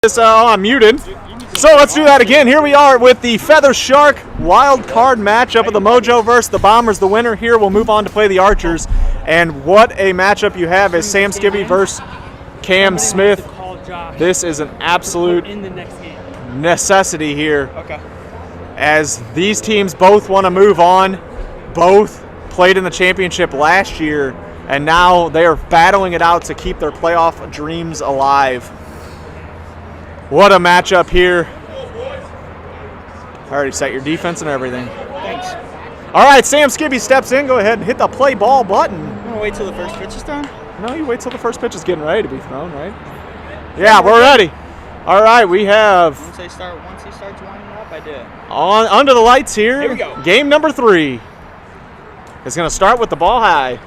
I'm muted. So let's do that again. Here we are with the Feather Shark wild card matchup of the Mojo versus the Bombers. The winner here will move on to play the Archers. And what a matchup you have is Sam Skibby versus Cam Smith. This is an absolute necessity here. As these teams both want to move on. Both played in the championship last year, and now they are battling it out to keep their playoff dreams alive. What a matchup here. Already set your defense and everything. Thanks. All right, Sam Skibby steps in. Go ahead and hit the play ball button. I'm going to wait till the first pitch is thrown? No, you wait till the first pitch is getting ready to be thrown, right? Yeah, we're ready. All right, we have... Once he starts winding up, I do it. Under the lights here. Here we go. Game number 3. It's going to start with the ball high.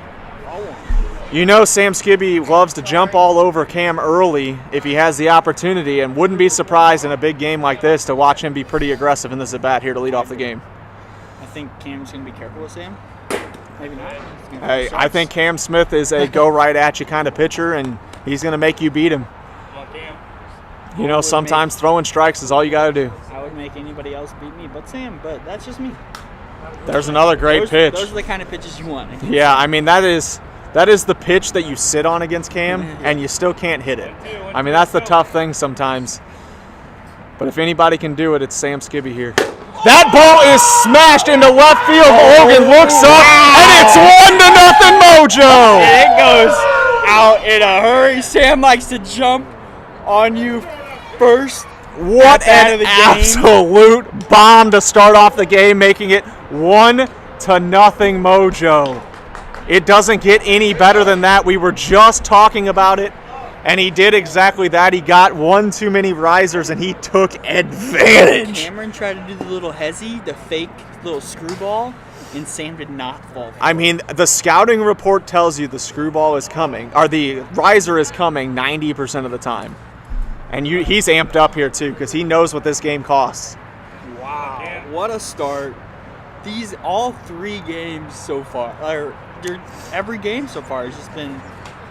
You know Sam Skibby loves to jump all over Cam early if he has the opportunity, and wouldn't be surprised in a big game like this to watch him be pretty aggressive in this at-bat here to lead off the game. I think Cam's going to be careful with Sam. Maybe not. Hey, I think Cam Smith is a go-right-at-you kind of pitcher, and he's going to make you beat him. You know, sometimes throwing strikes is all you got to do. I would make anybody else beat me but Sam, but that's just me. There's another great pitch. Those are the kind of pitches you want. Yeah, I mean, that is the pitch that you sit on against Cam, and you still can't hit it. I mean, that's the tough thing sometimes. But if anybody can do it, it's Sam Skibby here. That ball is smashed into left field. Hogan looks up, and it's 1-0 Mojo. And it goes out in a hurry. Sam likes to jump on you first. What an absolute bomb to start off the game, making it 1-0 Mojo. It doesn't get any better than that. We were just talking about it, and he did exactly that. He got one too many risers, and he took advantage. Cameron tried to do the little hezzy, the fake little screwball, and Sam did not fall for it. I mean, the scouting report tells you the screwball is coming, or the riser is coming 90% of the time. And he's amped up here, too, because he knows what this game costs. Wow. What a start. All 3 games so far, every game so far has just been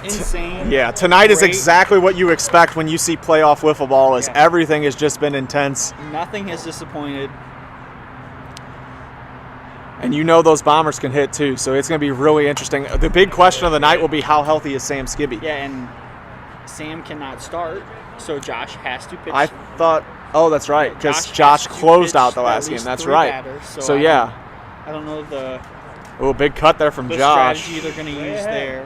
insane. Yeah, tonight is exactly what you expect when you see playoff wiffle ball. Everything has just been intense. Nothing has disappointed. And you know those Bombers can hit too, so it's going to be really interesting. The big question of the night will be how healthy is Sam Skibby. Yeah, and Sam cannot start, so Josh has to pitch. I thought, oh, that's right, because Josh closed out the last game. That's right. Batters, so yeah. I don't know the big cut there from Josh. Strategy they're going to use there.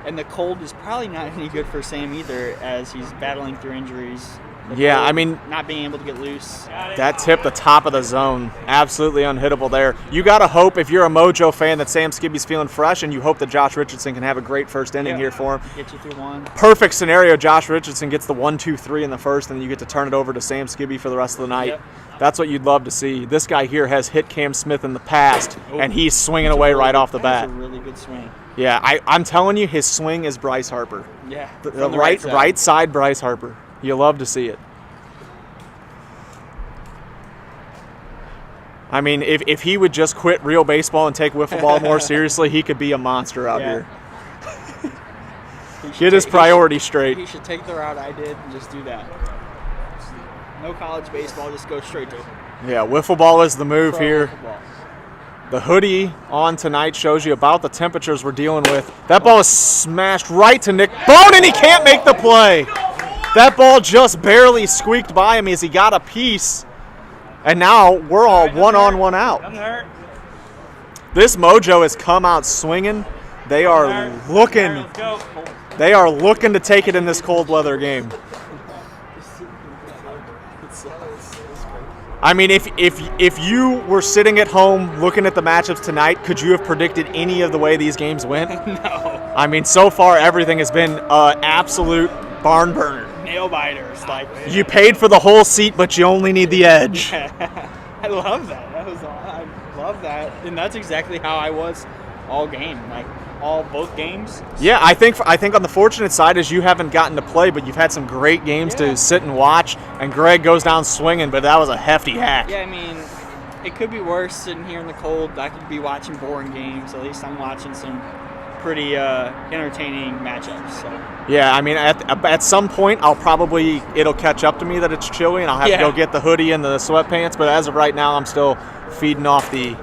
And the cold is probably not any good for Sam either, as he's battling through injuries. Yeah, I mean, not being able to get loose. That tip the top of the zone. Absolutely unhittable there. You got to hope, if you're a Mojo fan, that Sam Skibby's feeling fresh, and you hope that Josh Richardson can have a great first inning here for him. Get you through one. Perfect scenario. Josh Richardson gets the 1-2-3 in the first, and then you get to turn it over to Sam Skibby for the rest of the night. Yep. That's what you'd love to see. This guy here has hit Cam Smith in the past, and he's swinging away right off the bat. That's a really good swing. Yeah, I'm telling you, his swing is Bryce Harper. Yeah. The right side Bryce Harper. You love to see it. I mean, if he would just quit real baseball and take wiffle ball more seriously, he could be a monster out here. Get his priorities straight. He should take the route I did and just do that. No college baseball, just go straight to it. Yeah, wiffle ball is the move here. The hoodie on tonight shows you about the temperatures we're dealing with. That ball is smashed right to Nick Bone, and he can't make the play. That ball just barely squeaked by him as he got a piece. And now we're all 1 on, 1 out. This Mojo has come out swinging. They are looking to take it in this cold weather game. I mean, if you were sitting at home looking at the matchups tonight, could you have predicted any of the way these games went? No. I mean, so far everything has been absolute barn burner. Nail biters, you paid for the whole seat, but you only need the edge. Yeah. I love that. I love that, and that's exactly how I was all game, both games. Yeah, I think on the fortunate side is you haven't gotten to play, but you've had some great games to sit and watch. And Greg goes down swinging, but that was a hefty hack. Yeah, I mean, it could be worse sitting here in the cold. I could be watching boring games. At least I'm watching some pretty entertaining matchups. So. Yeah, I mean, at some point, it'll catch up to me that it's chilly, and I'll have to go get the hoodie and the sweatpants. But as of right now, I'm still feeding off the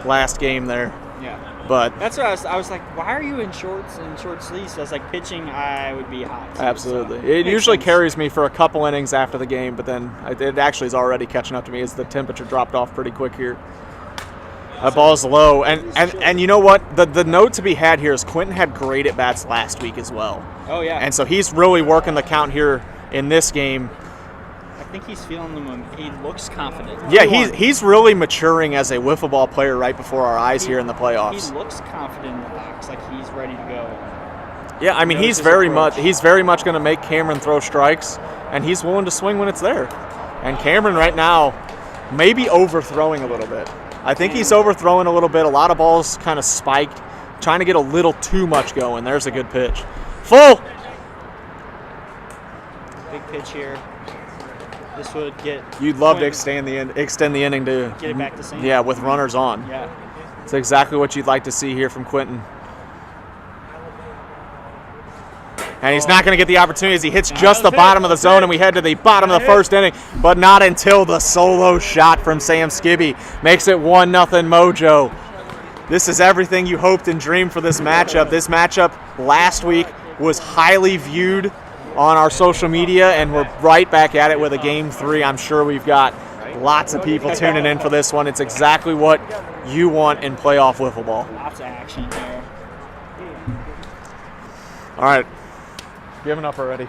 last game there. Yeah. But that's what I was like, why are you in shorts and short sleeves? So I was like, pitching, I would be hot. Too, absolutely. So it usually carries me for a couple innings after the game, but then it actually is already catching up to me as the temperature dropped off pretty quick here. That ball's low. And you know what? The note to be had here is Quentin had great at-bats last week as well. Oh, yeah. And so he's really working the count here in this game. I think he's feeling them. He looks confident. Yeah, he's really maturing as a wiffle ball player right before our eyes here in the playoffs. He looks confident in the box, like he's ready to go. Yeah, I mean he's very much going to make Cameron throw strikes, and he's willing to swing when it's there. And Cameron right now maybe overthrowing a little bit. I think he's overthrowing a little bit. A lot of balls kind of spiked, trying to get a little too much going. There's a good pitch. Full. Big pitch here. This would get. You'd love to extend the inning to get it back to Sam. Yeah, with runners on. Yeah. It's exactly what you'd like to see here from Quentin. And he's not going to get the opportunity as he hits just the bottom of the zone, and we head to the bottom of the first inning, but not until the solo shot from Sam Skibby makes it 1-0 Mojo. This is everything you hoped and dreamed for this matchup. This matchup last week was highly viewed on our social media, and we're right back at it with a Game 3. I'm sure we've got lots of people tuning in for this one. It's exactly what you want in playoff wiffle ball. Lots of action here. All right. Giving up already.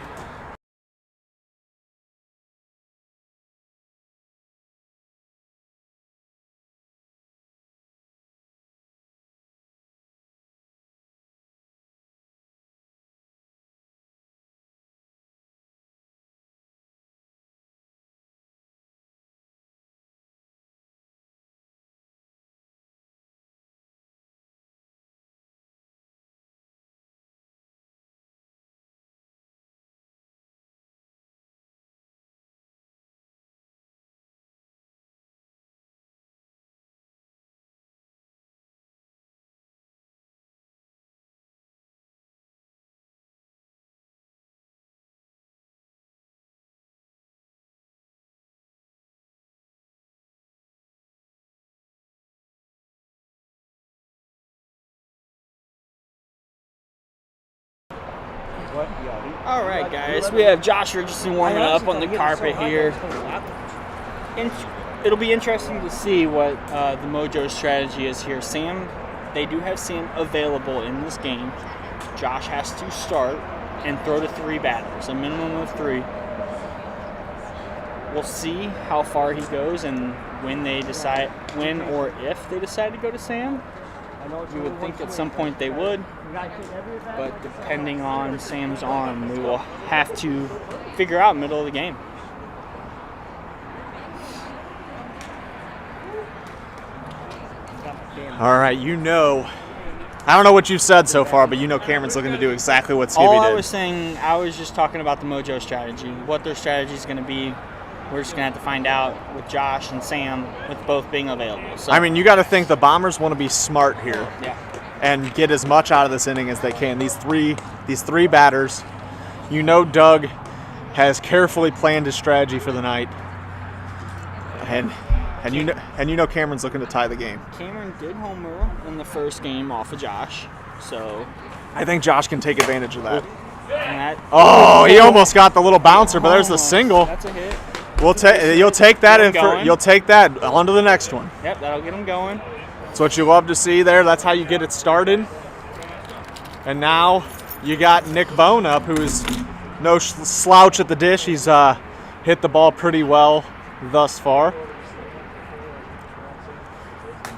All right, guys, we have Josh Richardson warming up on the carpet here. It'll be interesting to see what the Mojo strategy is here. They do have Sam available in this game. Josh has to start and throw to 3 batters, a minimum of 3. We'll see how far he goes and when or if they decide to go to Sam. You would think at some point they would, but depending on Sam's arm, we will have to figure out middle of the game. All right, I don't know what you've said so far, but Cameron's looking to do exactly what Skibby did. All I was saying, I was just talking about the Mojo strategy, what their strategy is going to be. We're just going to have to find out with Josh and Sam, with both being available. So, I mean, you got to think the Bombers want to be smart here. Yeah. And get as much out of this inning as they can. These three batters, Doug has carefully planned his strategy for the night. And Cameron's looking to tie the game. Cameron did homer in the first game off of Josh, so I think Josh can take advantage of that. He almost got the little bouncer, but there's the single. That's a hit. You'll take that you'll take that on to the next one. Yep, that'll get him going. That's what you love to see there. That's how you get it started. And now you got Nick Bone up, who's no slouch at the dish. He's hit the ball pretty well thus far.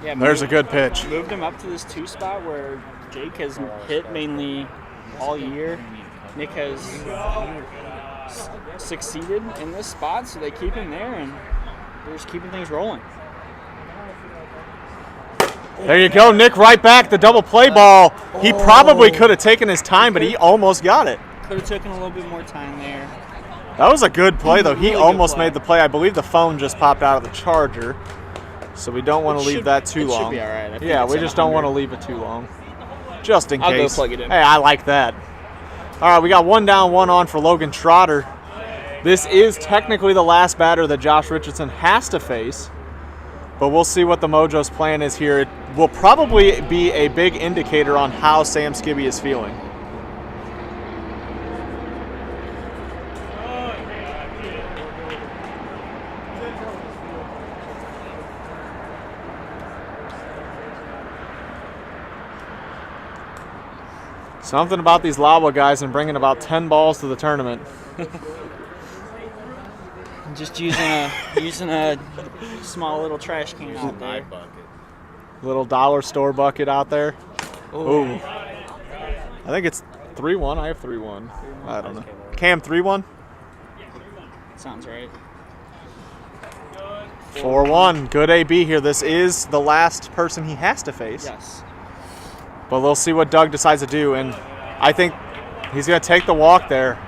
Yeah, there's a good pitch. Moved him up to this 2 spot where Jake has hit mainly all year. Nick has succeeded in this spot, so they keep him there, and they're just keeping things rolling. There you go, Nick right back, the double play ball. He probably could have taken his time, but he almost got it. Could have taken a little bit more time there. That was a good play, though. He Really almost good play. made the play. I believe the phone just popped out of the charger, so we don't want to leave that too long. Should be all right. Yeah, we just don't want to leave it too long. Just in case. I'll go plug it in. Hey, I like that. All right, we got 1 down, 1 on for Logan Trotter. This is technically the last batter that Josh Richardson has to face, but we'll see what the Mojo's plan is here. It will probably be a big indicator on how Sam Skibby is feeling. Something about these Lawa guys and bringing about 10 balls to the tournament. Just using a small little trash can out there. Little dollar store bucket out there. Ooh. I think it's 3-1. I have 3-1. I don't know. Cam 3-1? Sounds right. 4-1. Good AB here. This is the last person he has to face. Yes. But we'll see what Doug decides to do, and I think he's going to take the walk there.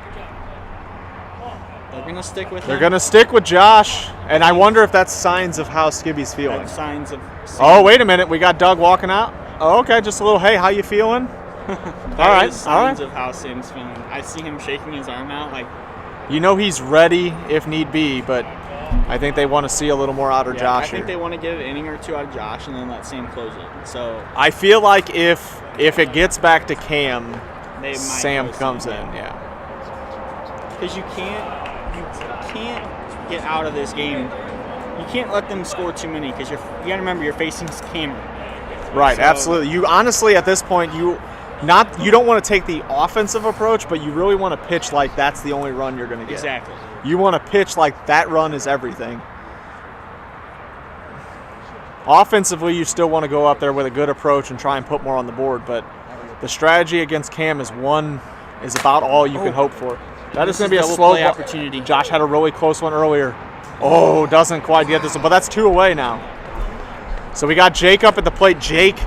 They're going to stick with They're going to stick with Josh, and I wonder if that's signs of how Skibby's feeling. That's signs of... Oh, wait a minute. We got Doug walking out. Oh, okay, just a little, hey, how you feeling? All right, signs of how Sam's feeling. I see him shaking his arm out like... You know he's ready if need be, but I think they want to see a little more out of Josh I think here. they want to get an inning or two out of Josh and then let Sam close it. So I feel like if it gets back to Cam, they might Sam go comes in, Sam. yeah. Because you can't get out of this game. You can't let them score too many because you got to remember you're facing Cameron. Right, So- absolutely. You honestly at this point you don't want to take the offensive approach, but you really want to pitch like that's the only run you're going to get. Exactly. You want to pitch like that run is everything. Offensively, you still want to go up there with a good approach and try and put more on the board, but the strategy against Cam is about all you can hope for. That is going to be a double slow play ball. opportunity. Josh had a really close one earlier. Oh, doesn't quite get this one, but that's 2 away now. So we got Jake up at the plate. Jake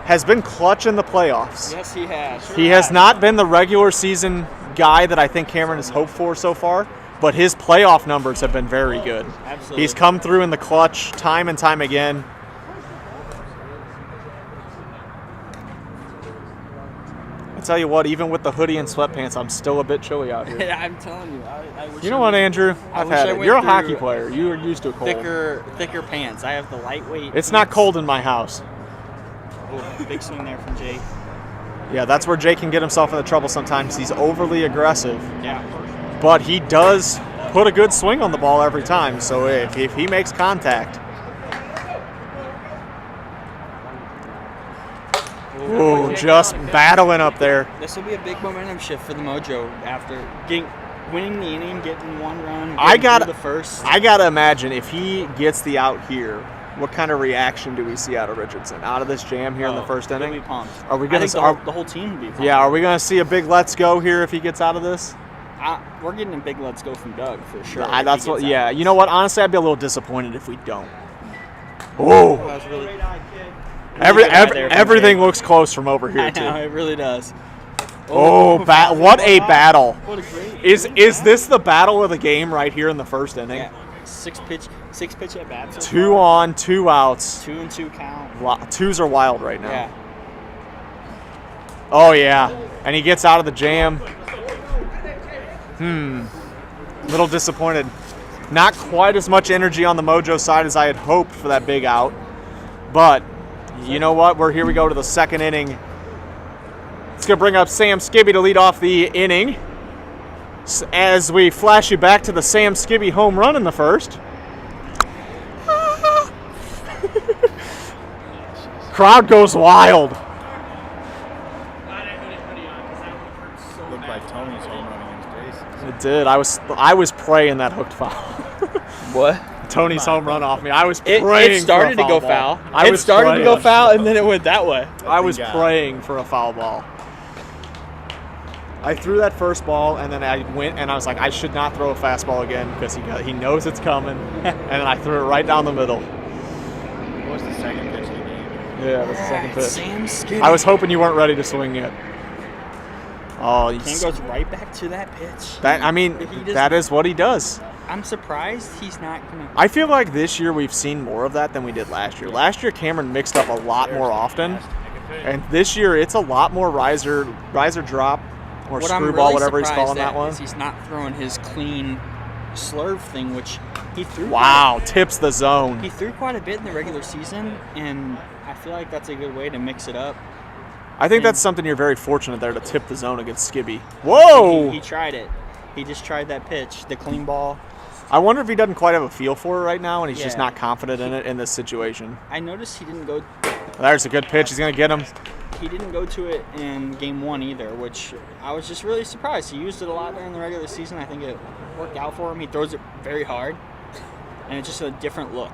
has been clutch in the playoffs. Yes, he has. He has not been the regular season guy that I think Cameron has hoped for so far, but his playoff numbers have been very good. Absolutely. He's come through in the clutch time and time again. I tell you what, even with the hoodie and sweatpants, I'm still a bit chilly out here. I'm telling you. I wish You know what, Andrew? I've had it. went You're a through hockey player. You are used to cold. thicker pants. I have the lightweight. It's not cold in my house. Oh, big swing there from Jake. Yeah, that's where Jake can get himself into trouble sometimes. He's overly aggressive, Yeah. but he does put a good swing on the ball every time. So if he makes contact. Ooh, just battling up there. This will be a big momentum shift for the Mojo after winning the inning, getting 1 run. I got the first. I gotta imagine if he gets the out here, what kind of reaction do we see out of Richardson? Out of this jam here in the first He'll inning? be pumped. Are we I gonna think the whole team will be pumped. Yeah, are we gonna see a big let's go here if he gets out of this? We're getting a big let's go from Doug for sure. if That's he what. gets out. Yeah, you know what? Honestly, I'd be a little disappointed if we don't. Oh, That was really good eye there from everything Jake. looks close from over here I too. know, it really does. Oh, what a battle! What a great. Is this the battle of the game right here in the first inning? Yeah. Six pitch at bats. 2 on, 2 outs. 2-2 count. Twos are wild right now. Yeah. Oh yeah, and he gets out of the jam. Little disappointed. Not quite as much energy on the Mojo side as I had hoped for that big out. But you know what? Here we go to the second inning. It's going to bring up Sam Skibby to lead off the inning. As we flash you back to the Sam Skibby home run in the first. Crowd goes wild. Looked like Tony's home run against Jason. It did. I was praying that hooked foul. What? Tony's home run off me. I was praying It started for a to go ball. foul. I It was started to go praying. foul, and then it went that way. I was Yeah. praying for a foul ball. I threw that first ball, and then I went and I was like, I should not throw a fastball again because he knows it's coming. And then I threw it right down the middle. What was the second pitch of the game? Yeah, that's the second pitch. Sam Skibby. I was hoping you weren't ready to swing yet. Oh, Cam goes right back to that pitch. that just- is what he does. I'm surprised he's not gonna. I feel like this year we've seen more of that than we did last year. Last year, Cameron mixed up a lot more often. And this year, it's a lot more riser drop or What I'm screwball, really whatever he's surprised calling that at one. is he's not throwing his clean slurve thing, which he threw. Wow, tips the zone. He threw quite a bit in the regular season, and I feel like that's a good way to mix it up. I think that's something you're very fortunate there to tip the zone against Skibby. Whoa! He tried it. He just tried that pitch, the clean ball. I wonder if he doesn't quite have a feel for it right now, and he's just Yeah. not confident in it in this situation. I noticed he didn't go. There's a good pitch. He's going to get him. He didn't go to it in game 1 either, which I was just really surprised. He used it a lot during the regular season. I think it worked out for him. He throws it very hard, and it's just a different look.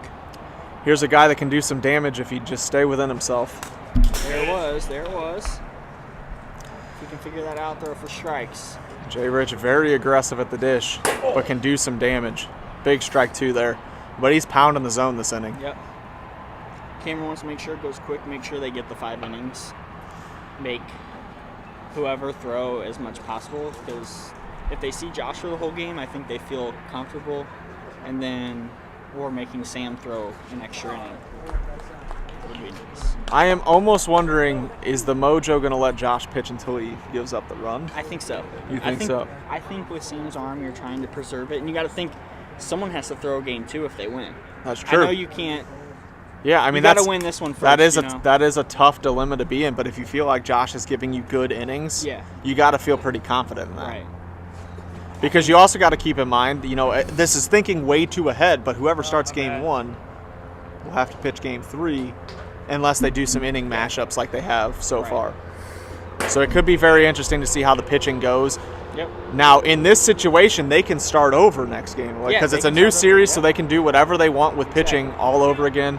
Here's a guy that can do some damage if he'd just stay within himself. There it was. There it was. If you can figure that out, throw for strikes. Jay Rich very aggressive at the dish, but can do some damage. Big strike 2 there. But he's pounding the zone this inning. Yep. Cameron wants to make sure it goes quick, make sure they get the 5 innings. Make whoever throw as much possible, because if they see Josh for the whole game, I think they feel comfortable. And then we're making Sam throw an extra inning. Would be nice. I am almost wondering, is the Mojo going to let Josh pitch until he gives up the run? I think so. You think so? I think with Sam's arm, you're trying to preserve it, and you got to think someone has to throw a game too if they win. That's true. I know you can't. Yeah, I mean, You got that's to win this one first. that is a tough dilemma to be in. But if you feel like Josh is giving you good innings, Yeah. you got to feel pretty confident in that. Right. Because you also got to keep in mind, this is thinking way too ahead. But whoever starts game 1 will have to pitch game 3, unless they do some inning mashups like they have so Right. far. So it could be very interesting to see how the pitching goes. Yep. Now, in this situation, they can start over next game because they it's a can new start over, series, yeah. so they can do whatever they want with pitching all over again.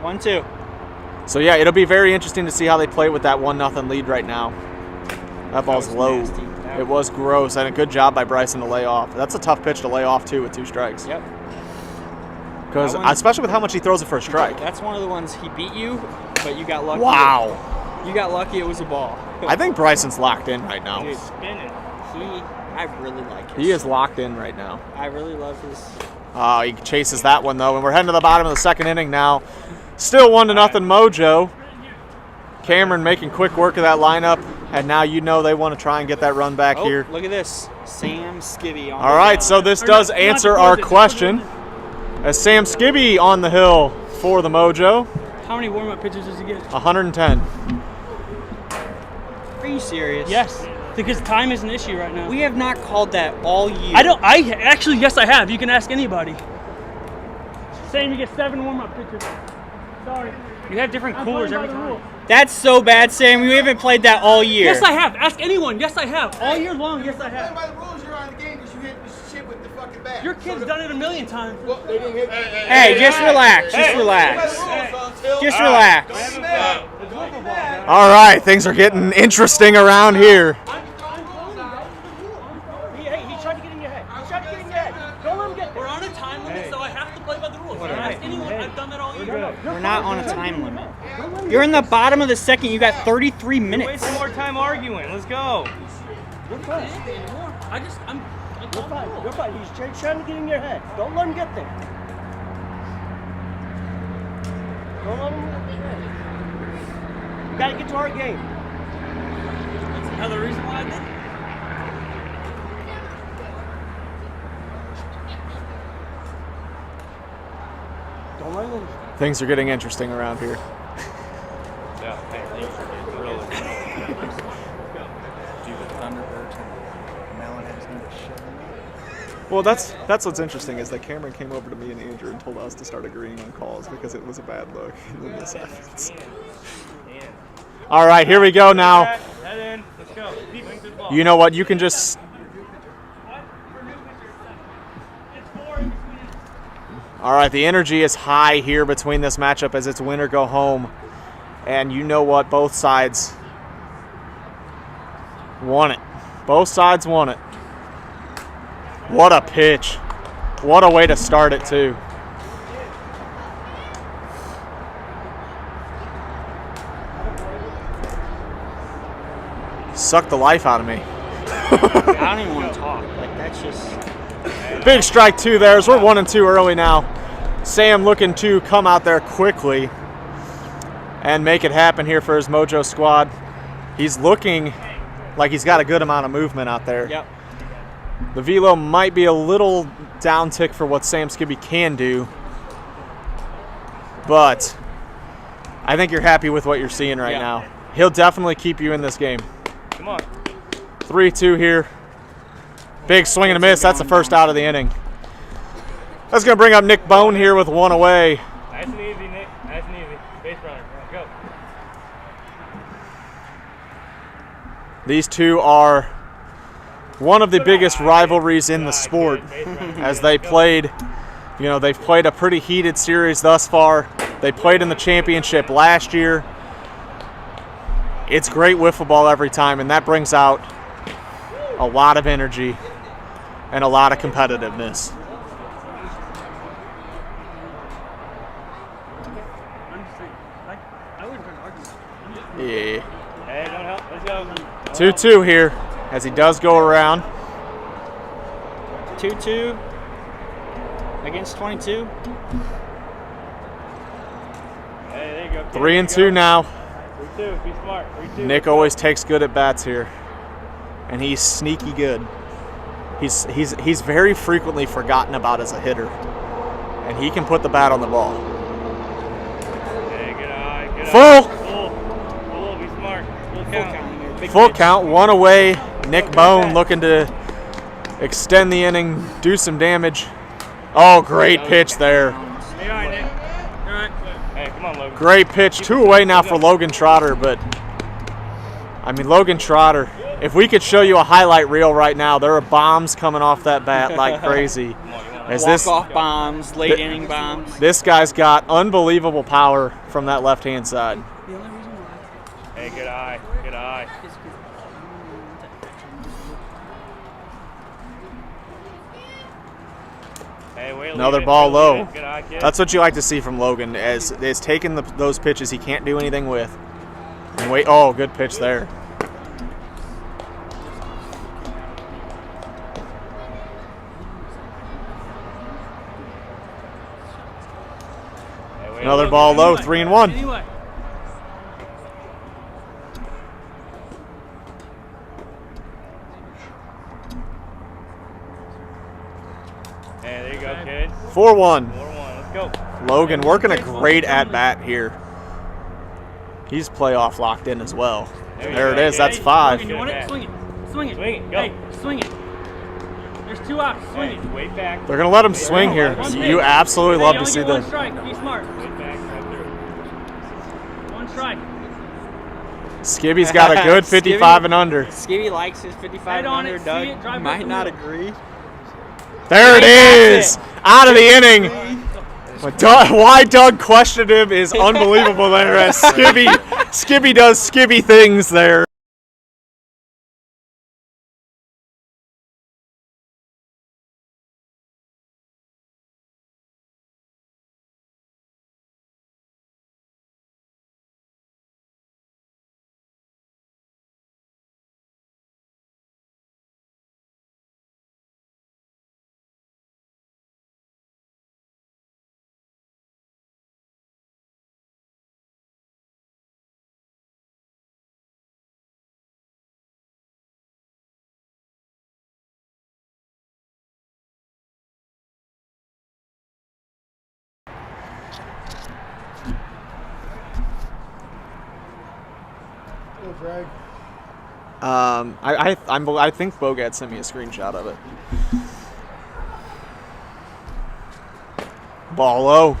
1-2. So yeah, it'll be very interesting to see how they play with that 1-0 lead right now. That ball's was low. nasty. It was gross, and a good job by Bryson to lay off. That's a tough pitch to lay off too with 2 strikes. Yep. Because That one- especially with how much he throws it for a strike. That's one of the ones he beat you, but you got lucky. Wow. You got lucky it was a ball. I think Bryson's locked in right now. Dude, I really like his. He is locked in right now. I really love his. He chases that one though, and we're heading to the bottom of the second inning now. Still 1-0 Mojo. Cameron making quick work of that lineup, and now they want to try and get that run back Oh, here. look at this. Sam Skibby on All the right, mound. so this does answer our question. As Sam Skibby on the hill for the Mojo, How many warm-up pitches does he get? 110. Are you serious? Yes, because time is an issue right now. We have not called that all year. Yes, I have. You can ask anybody. Saying you get 7 warm-up pitches. Sorry. You have different coolers every time. That's so bad, Sam. We haven't played that all year. Yes, I have. Ask anyone. Yes, I have. All year long, yes, I have. By the rules, you're on the game because you hit the shit with the fucking bat. Your kid's done it a million times. Well, they didn't hit. Hey, just relax. Just relax. Just relax. All right, things are getting interesting around here. Hey, he tried to get in your head. He tried to get in your head. Don't let him get there. We're on a time limit, so I have to play by the rules. You can ask anyone. I've done that all year. We're not on a time limit. You're in the bottom of the second. You got 33 minutes. Waste more time arguing. Let's go. You're fine. You're fine. You're fine. He's trying to get in your head. Don't let him get there. Don't let him get there. You gotta get to our game. That's another reason why I did it. Don't let him. Things are getting interesting around here. Yeah, hey, thanks for getting really. Dude, the Thunderbirds and Melon has no shit in me. Well, that's what's interesting is that Cameron came over to me and Andrew and told us to start agreeing on calls because it was a bad look, and then this happens. All right, here we go now. Head in. Let's go. Keep moving through the ball. You know what? You can just. All right, the energy is high here between this matchup as it's win or go home. And you know what? Both sides want it. Both sides want it. What a pitch. What a way to start it, too. Sucked the life out of me. I don't even want to talk. Like, that's just. Big strike 2 there as we're 1-2 early now. Sam looking to come out there quickly. and make it happen here for his Mojo squad. He's looking like he's got a good amount of movement out there. Yep. The velo might be a little down tick for what Sam Skibby can do, but I think you're happy with what you're seeing right now. He'll definitely keep you in this game. Come on. 3-2 here. Big swing and a miss. That's the first out of the inning. That's going to bring up Nick Bone here with one away. Nice and easy, Nick. Nice and easy. Base runner. Go. These two are one of the biggest rivalries in the sport, as they played, you know, they've played a pretty heated series thus far. They played in the championship last year. It's great wiffle ball every time, and that brings out a lot of energy and a lot of competitiveness. Yeah. Hey, don't help. Let's go. 2-2 here, as he does go around. 2-2 against 22. Hey, there you go. 3-2 now. 3-2. Be smart. 3-2. Nick always takes good at bats here, and he's sneaky good. He's very frequently forgotten about as a hitter, and he can put the bat on the ball. Hey, good eye. Good Full. eye. Full. Be smart. Full count. Big Full pitch. count, one away. Nick Bone looking to extend the inning, do some damage. Oh, great pitch there. Hey, all right, Nick. All right. Hey, come on, Logan. Great pitch. 2 away now for Logan Trotter, but I mean, Logan Trotter, if we could show you a highlight reel right now, there are bombs coming off that bat like crazy. As Walk-off bombs, late inning bombs. This guy's got unbelievable power from that left-hand side. Hey, good eye. Good eye. Hey, wait, Another leave it, ball leave low. it. Good eye, kid. That's what you like to see from Logan, as is taking those pitches he can't do anything with. And wait, oh, good pitch there. Hey, wait, Another look, ball low, anyway. 3-1. Anyway. Hey, there you go, kid. 4-1. 4-1. Let's go. Logan working a great at-bat here. He's playoff locked in as well. There it is, that's 5. You want it? Swing it. Swing it. Swing it, go. Hey, swing it. There's 2 outs. Swing it. Wait back. They're going to let him swing here. You absolutely Hey, love you to only see get 1 the... strike. Be smart. Wait back. Right through. 1 strike. Skibby's got a good 55 and under. Skibby likes his 55 Head and on under. it, see Doug it, drive might up not the middle. agree. There it He is! got Out of the inning. Why Doug questioned him is unbelievable there, as Skibby does Skibby things there. Greg. I think Bogad sent me a screenshot of it. Ball low.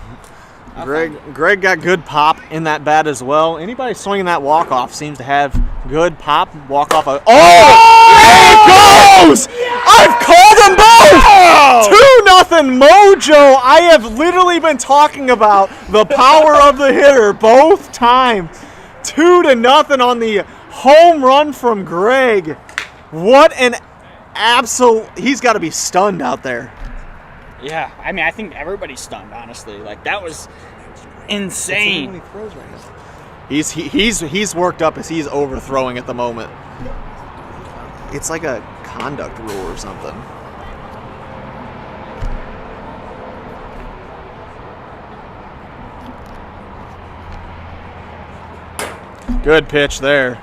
Greg got good pop in that bat as well. Anybody swinging that walk-off seems to have good pop. Walk-off. Oh! There it goes! I've called them both! 2-0 Mojo. I have literally been talking about the power of the hitter both times. 2-0 on the home run from Greg. What an absolute... He's got to be stunned out there. Yeah, I mean, I think everybody's stunned, honestly. Like, that was insane. He's worked up as he's overthrowing at the moment. It's like a conduct rule or something. Good pitch there.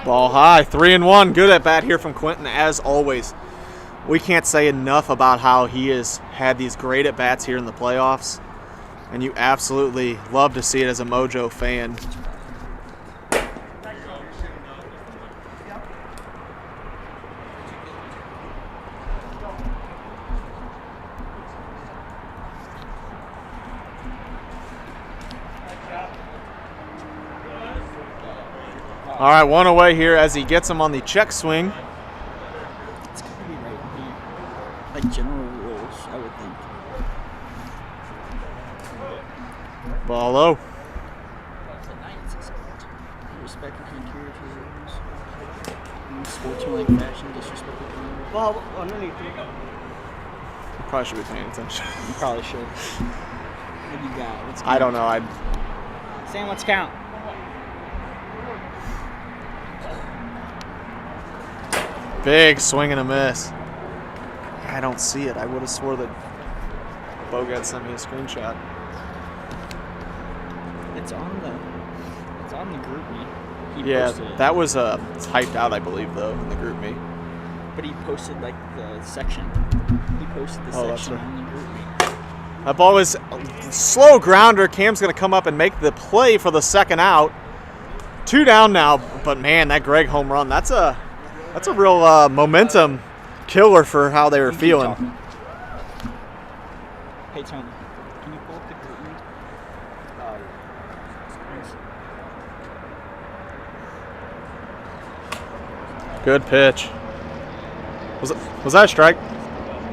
Ball high, 3-1. Good at bat here from Quentin, as always. We can't say enough about how he has had these great at bats here in the playoffs, and you absolutely love to see it as a Mojo fan. All right, one away here as he gets him on the check swing. It's going to be right here. Like general rules, I would think. Ball low. Respect between characters. Sportsmanlike fashion, disrespect between. Ball underneath you. You probably should be paying attention. You probably should. What do you got? Let's I don't know. Sam, let's count. Big swing and a miss. I don't see it. I would have swore that Bogat sent me a screenshot. It's on the group me. He Yeah, posted it. that was typed out, I believe, though, in the group me. But he posted like the section. He posted the Oh, that's section right. on the group me. That ball was slow grounder. Cam's going to come up and make the play for the second out. 2 down now, but man, that Greg home run, that's a real momentum killer for how they were feeling. Hey Tony, can you pull up the group me? Good pitch. Was that a strike?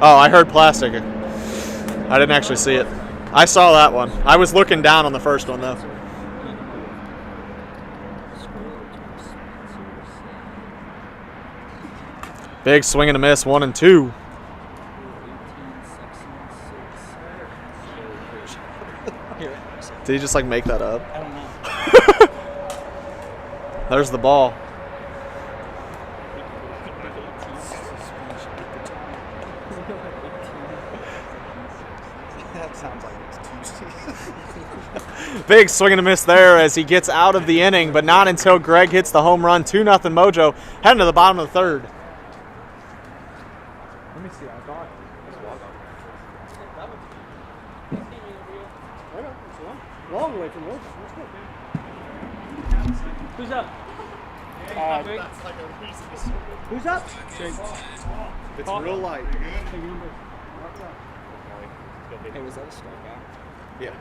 Oh, I heard plastic. I didn't actually see it. I saw that one. I was looking down on the first one, though. Big swing and a miss, 1-2. Did he just like make that up? I don't know. There's the ball. That sounds like it's Tuesday. Big swing and a miss there as he gets out of the inning, but not until Greg hits the home run. 2-0 Mojo, heading to the bottom of the third. Let me see. I thought it was Long way from Mojo. Who's up? Who's up? It's real light. Hey, was that a strikeout? Yeah.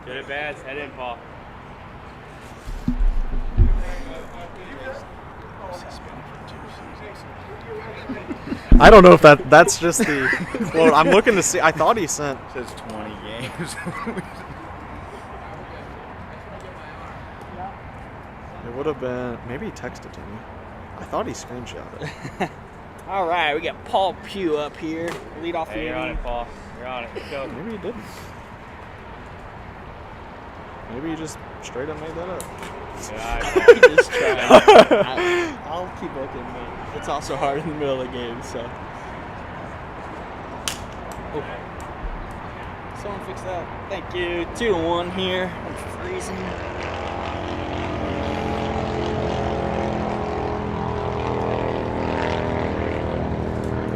Good at bats. Head in, Paul. I don't know if that's just the quote. I'm looking to see. I thought he sent. It says 20 games. It would have been. Maybe he texted to me. I thought he screenshot it. All right, we got Paul Pugh up here. Lead off the Hey, you're on inning. it, Paul. You're on it. Go. Maybe he didn't. Maybe he just straight up made that up. Yeah, Just try. I'll keep looking, but it's also hard in the middle of the game, so. Oh. Someone fix that. Thank you. 2-1 here. I'm freezing.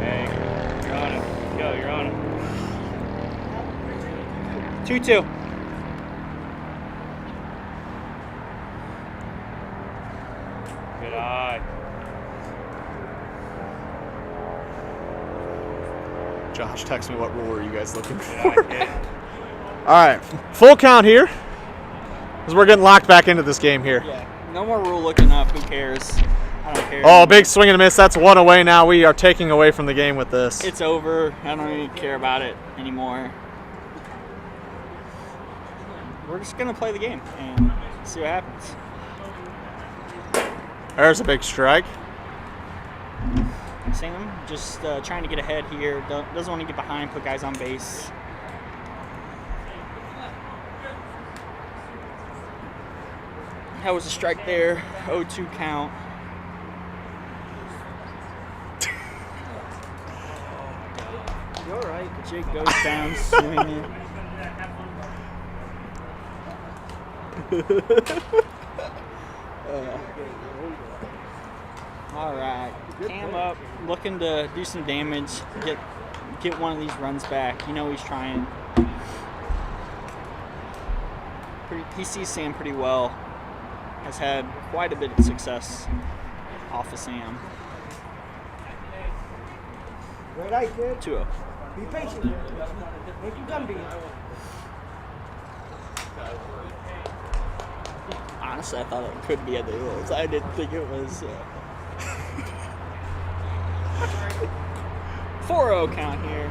hey, you're on it. Go, you're on it. 2-2. Good eye. Josh, text me what rule are you guys looking Good for? eye, kid. All right, full count here. Because we're getting locked back into this game here. Yeah. No more rule looking up. Who cares? I don't care. Oh, big swing and a miss. That's 1 away now. We are taking away from the game with this. It's over. I don't even care about it anymore. We're just going to play the game and see what happens. There's a big strike. Sam just trying to get ahead here. Doesn't want to get behind, put guys on base. That was a strike there. 0-2 count. Jake goes down swinging. All right, Cam up, looking to do some damage, get one of these runs back. You know he's trying. He sees Sam pretty well. Has had quite a bit of success off of Sam. Red eye, kid. 2-0. Be patient. Make your gun beat. Honestly, I thought it could be a duels. I didn't think it was. 4-0 count here.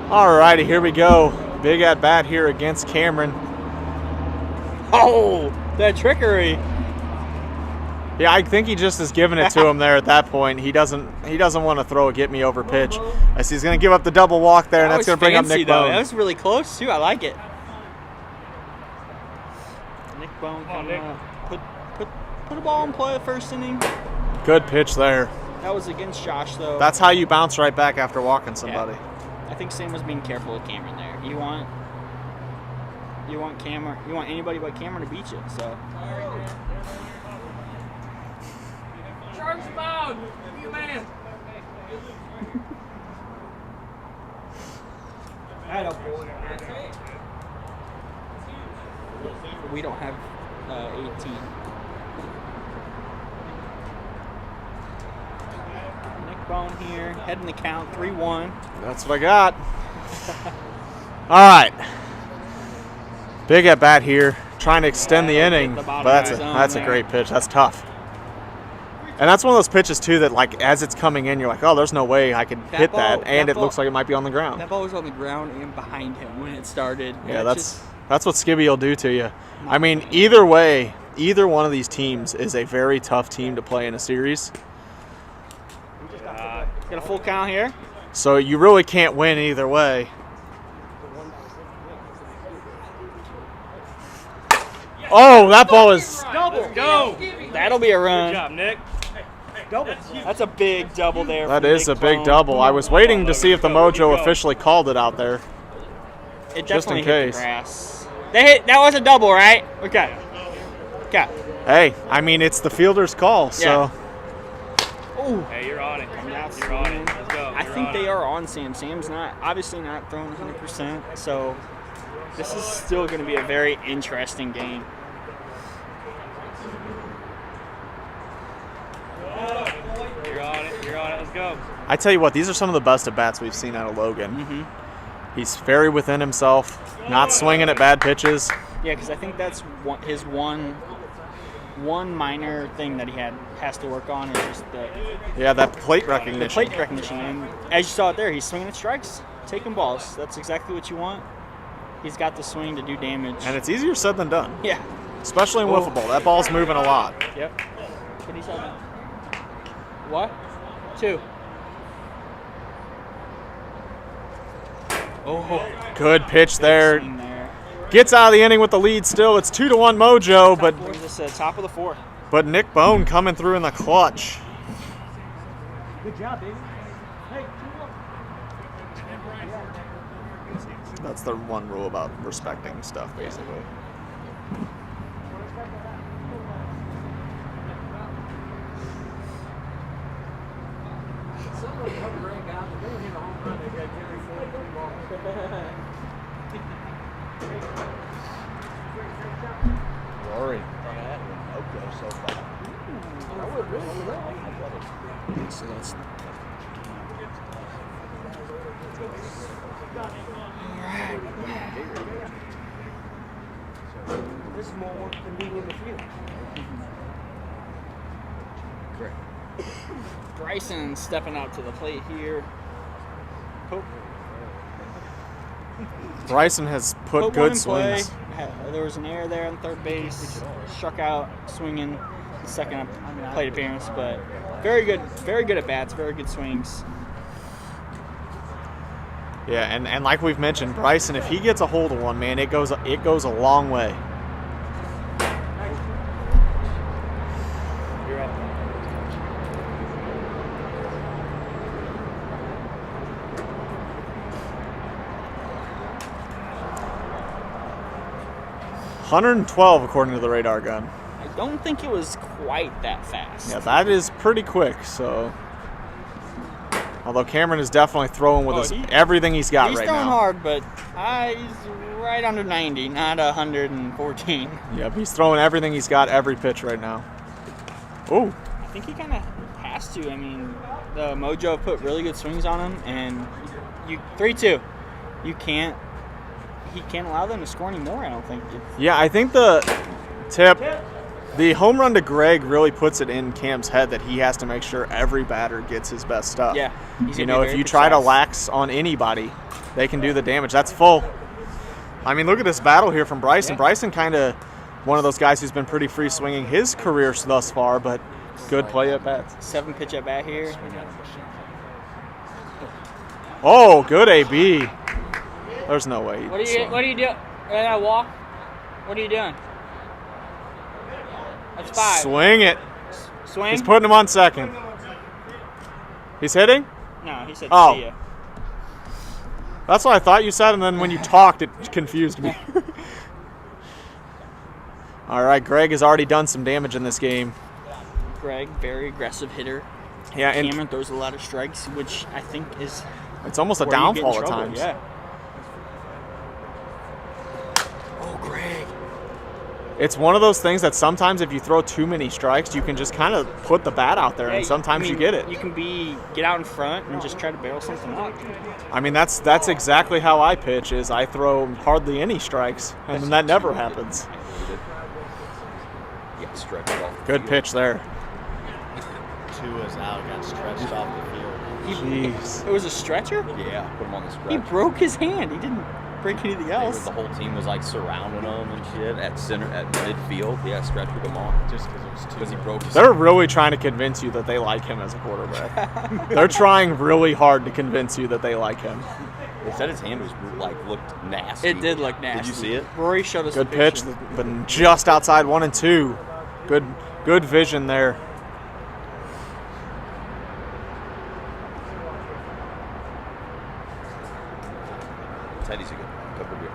Alrighty, here we go. Big at bat here against Cameron. Oh, that trickery. Yeah, I think he just is giving it to him there at that point. He doesn't want to throw a get me over pitch. As he's going to give up the double walk there, and that's going to bring up Nick Bone. That was really close too. I like it. Nick Bone coming up. Put a ball in play the first inning. Good pitch there. That was against Josh though. That's how you bounce right back after walking somebody. Yeah. I think Sam was being careful with Cameron there. You want Cameron. You want anybody but Cameron to beat you. So. Charge the mound. Be a man. We don't have 18. Nick Bone here, heading the count, 3-1. That's what I got. All right. Big at bat here, trying to extend the inning, but that's a great pitch. That's tough. And that's one of those pitches too that, like, as it's coming in, you're like, oh, there's no way I could hit that, and it looks like it might be on the ground. That ball was on the ground and behind him when it started. Yeah, that's what Skibby will do to you. I mean, either way, either one of these teams is a very tough team to play in a series. Got a full count here. So you really can't win either way. Oh, that ball is... Double. Go. That'll be a run. Good job, Nick. That's a big double there. That is a big double. I was waiting to see if the Mojo officially called it out there. It just in definitely hit case. the grass. That was a double, right? Okay. Hey, I mean, it's the fielder's call, so... Ooh. Hey, you're on it. That's You're on it. Let's go. I think they are on Sam. Sam's obviously not throwing 100%, so this is still going to be a very interesting game. You're on it. You're on it. Let's go. I tell you what, these are some of the best at-bats we've seen out of Logan. Mm-hmm. He's very within himself, not swinging at bad pitches. Yeah, because I think that's his one minor thing that he has to work on is just that plate recognition. And as you saw it there, he's swinging at strikes, taking balls. That's exactly what you want. He's got the swing to do damage. And it's easier said than done. Yeah. Especially in wiffle ball. That ball's moving a lot. Yep. What he said. What? 2. Oh. Good pitch there. Swing there. Gets out of the inning with the lead still. It's 2-1 Mojo, but Brings us top of the 4th. But Nick Bone coming through in the clutch. Good job, baby. Hey, That's the one rule about respecting stuff, basically. Rory. So that's this is more work than being in the field. correct. Bryson stepping out to the plate here. Bryson has put good swings. There was an error there on third base. Struck out swinging the second plate appearance, but very good at bats, very good swings. Yeah, and like we've mentioned, Bryson, if he gets a hold of one, man, it goes a long way. You're up. 112 according to the radar gun. I don't think it was quite that fast. Yeah, that is pretty quick. So, although Cameron is definitely throwing with everything he's got right now. He's throwing hard, but he's right under 90, not 114. Yep, he's throwing everything he's got every pitch right now. Oh. I think he kind of has to. I mean, the Mojo put really good swings on him, and 3-2. He can't allow them to score anymore, I don't think. Yeah, I think the home run to Greg really puts it in Cam's head that he has to make sure every batter gets his best stuff. Yeah. You know, if you try to lax on anybody, they can do the damage. That's full. I mean, look at this battle here from Bryson. Yeah. Bryson kind of one of those guys who's been pretty free swinging his career thus far, but good play at bats. 7-pitch at bat here. Oh, good AB. There's no way. What are you doing? That walk? What are you doing? That's 5. Swing it. Swing. He's putting him on second. He's hitting? No, he said see ya. That's what I thought you said, and then when you talked, it confused me. All right, Greg has already done some damage in this game. Greg, very aggressive hitter. Yeah, and Cameron throws a lot of strikes, which I think is it's almost a downfall at times. Yeah. Oh, Greg. It's one of those things that sometimes if you throw too many strikes, you can just kind of put the bat out there, and sometimes you get it. You can get out in front and just try to barrel something up. I mean, that's exactly how I pitch. Is I throw hardly any strikes, and then that never happens. Good pitch there. 2 is out, got stretched off the field. Jeez. It was a stretcher? Yeah, put him on the stretcher. He broke his hand. He didn't break anything else. The whole team was like surrounding him and shit at midfield. Yeah, stretchered him on. Just because it was 2. Because he broke his They're really trying to convince you that they like him as a quarterback. They're trying really hard to convince you that they like him. They said his hand was looked nasty. It did look nasty. Did you see it? Rory showed us Good the pitch, picture. but just outside 1 and 2. Good vision there. Teddy's a good beer.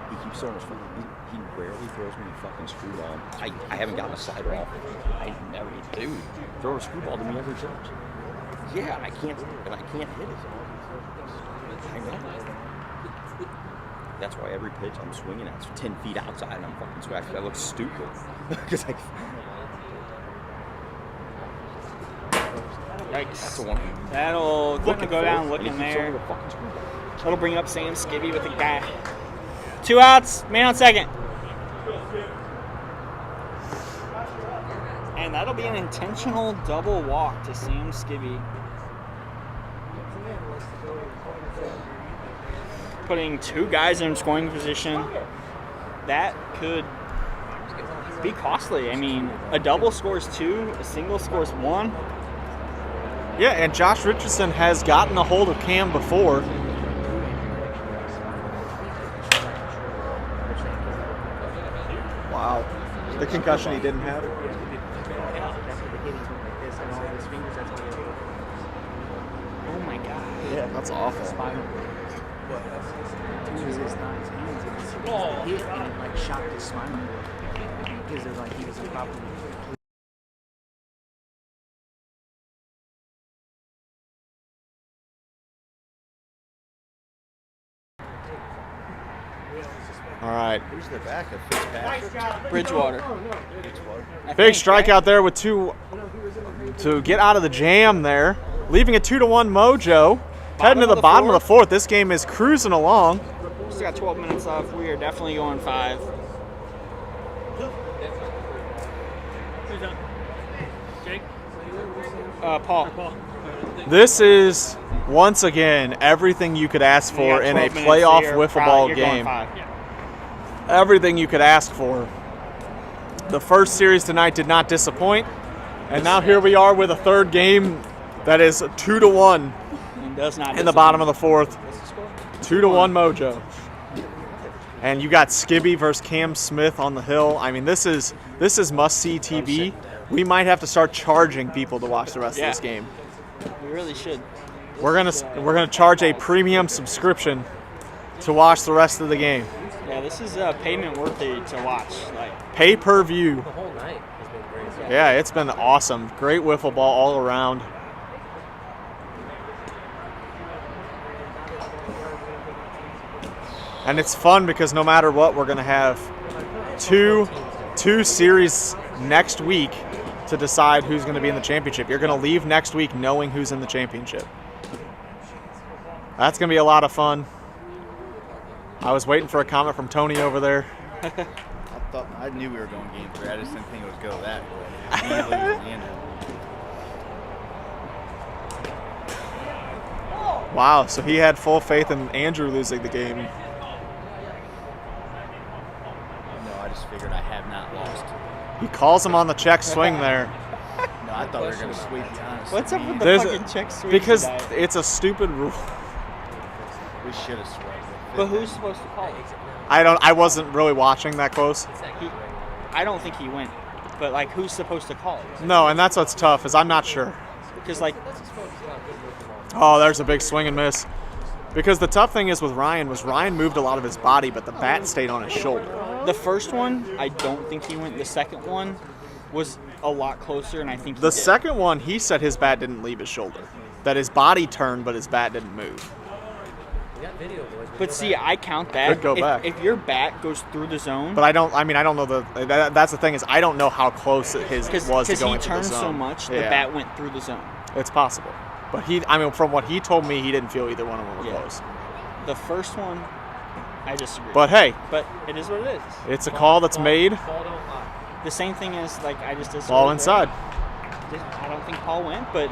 He keeps throwing his fucking. He rarely throws me a fucking screwball. I haven't gotten a slider off. I never do. Throw a screwball to me every pitch. Yeah, I can't hit it. I know. That's why every pitch I'm swinging at is 10 feet outside and I'm fucking scratching. That looks stupid. Because Yikes. That's the one. That'll go down looking there. Fucking screwball. That'll bring up Sam Skibby with the guy. 2 outs, man on second. And that'll be an intentional double walk to Sam Skibby. Putting 2 guys in scoring position. That could be costly. I mean, a double scores 2, a single scores 1. Yeah, and Josh Richardson has gotten a hold of Cam before. Wow. The concussion he didn't have. Oh my God. Yeah, that's awful. Hit and it like shocked his spine because it like he was improperly. All right. Who's the backup? Fitzpatrick? Bridgewater. Big strikeout there with 2 to get out of the jam there, leaving a 2-1 Mojo. Heading to the bottom of the 4th. This game is cruising along. Still got 12 minutes left. We are definitely going 5. Who's up? Jake? Paul. This is, once again, everything you could ask for in a playoff wiffle ball game. Everything you could ask for. The first series tonight did not disappoint. And now here we are with a 3rd game that is 2-1 in the bottom of the 4th. 2-1 Mojo. And you got Skibby versus Cam Smith on the hill. I mean, this is must-see TV. We might have to start charging people to watch the rest of this game. We really should. We're gonna charge a premium subscription to watch the rest of the game. Yeah, this is payment worthy to watch. Like Pay-per-view. The whole night has been crazy. Yeah, it's been awesome. Great wiffle ball all around. And it's fun because no matter what, we're going to have two series next week to decide who's going to be in the championship. You're going to leave next week knowing who's in the championship. That's going to be a lot of fun. I was waiting for a comment from Tony over there. I knew we were going game 3. I just didn't think it would go that way. Wow, so he had full faith in Andrew losing the game. No, I just figured I have not lost. He calls him on the check swing there. No, I thought we were going to sweep you, honestly. what's up with the There's fucking check swing? Because tonight? it's a stupid rule. We should have swept it. But who's supposed to call it? I wasn't really watching that close. I don't think he went. But like, who's supposed to call it? No, and that's what's tough is I'm not sure. Because like, Oh, there's a big swing and miss. Because the tough thing is with Ryan was Ryan moved a lot of his body, but the bat stayed on his shoulder. the first one, I don't think he went. The second one was a lot closer, and I think he The did. second one, he said his bat didn't leave his shoulder. That his body turned, but his bat didn't move. We got video, boys. But see, I count that. Could go back. If your bat goes through the zone, But I don't know that's the thing is I don't know how close his was to because going he to the turned zone. so much, the Yeah. bat went through the zone. It's possible. But from what he told me, he didn't feel either one of them were Yeah. close. The first one, I disagree. But hey, But it is what it is. it's a call that's made. Ball don't lie. The same thing as like I just disagree. Ball inside. I don't think Paul went, but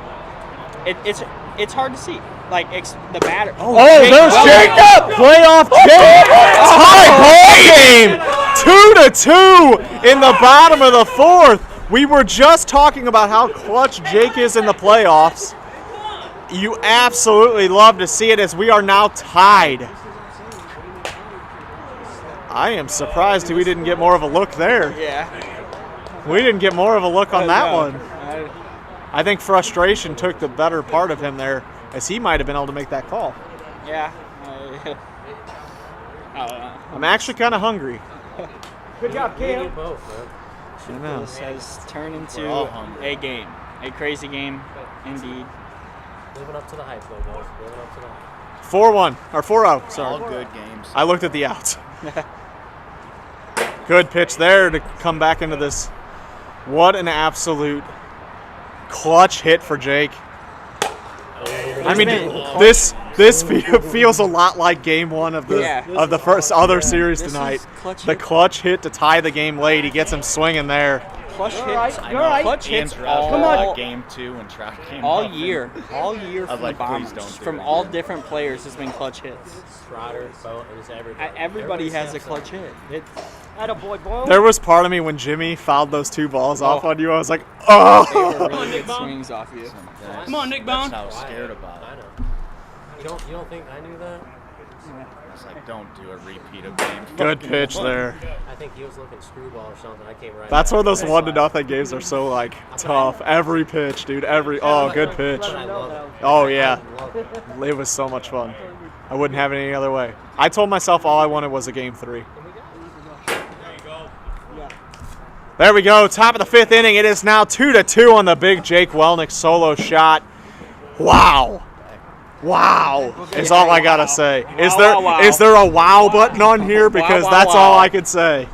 it's hard to see. Like the batter. Oh, there's Jacob! Playoff Jake! Tie ball game! 2-2 in the bottom of the fourth. We were just talking about how clutch Jake is in the playoffs. You absolutely love to see it as we are now tied. I am surprised we didn't get more of a look there. Yeah. We didn't get more of a look on that No. one. I think frustration took the better part of him there, as he might have been able to make that call. Yeah. I don't know. I'm actually kind of hungry. Good job, We do Cam. both, man. I know. This has turned We're all into hungry. a game, a crazy game, indeed. Living up to the hype, though, boys. Living up to the hype. 4-1 or 4-0. All Sorry, good games. I looked at the outs. Good pitch there to come back into this. What an absolute clutch hit for Jake. I mean, this feels a lot like Game 1 of the Yeah. of the first other series This tonight. is clutch The hit. clutch hit to tie the game late. He gets him swinging there. Clutch You're hits. right, you're right. Clutch Ian hits Trout all, Come on. like game 2 when Trout came all up. year from was the like, please Bombers, don't do from it all again. different players has been clutch hits. Trotter, Bowen, it was everybody. Everybody has a steps clutch hit. It, Attaboy, boy. There was part of me when Jimmy fouled those two balls off Oh. on you. I was like, they oh. were really Nick good Baum. swings off you. That's- Come on, Nick That's Bone. what I was scared about. I know. You don't think I knew that? I was like, don't do a repeat of game. Good pitch there. I think he was looking screwball or something. I came right. That's back. where those That's 1-0 games are so like tough. Every pitch, dude. Good pitch. I love it. Oh yeah, I love it. it was so much fun. I wouldn't have it any other way. I told myself all I wanted was a game 3. There we go. Top of the 5th inning. It is now 2-2 on the big Jake Welnick solo shot. Wow. Wow is all I gotta say. Is there wow. a wow button on here? Because wow, that's wow. all I could say.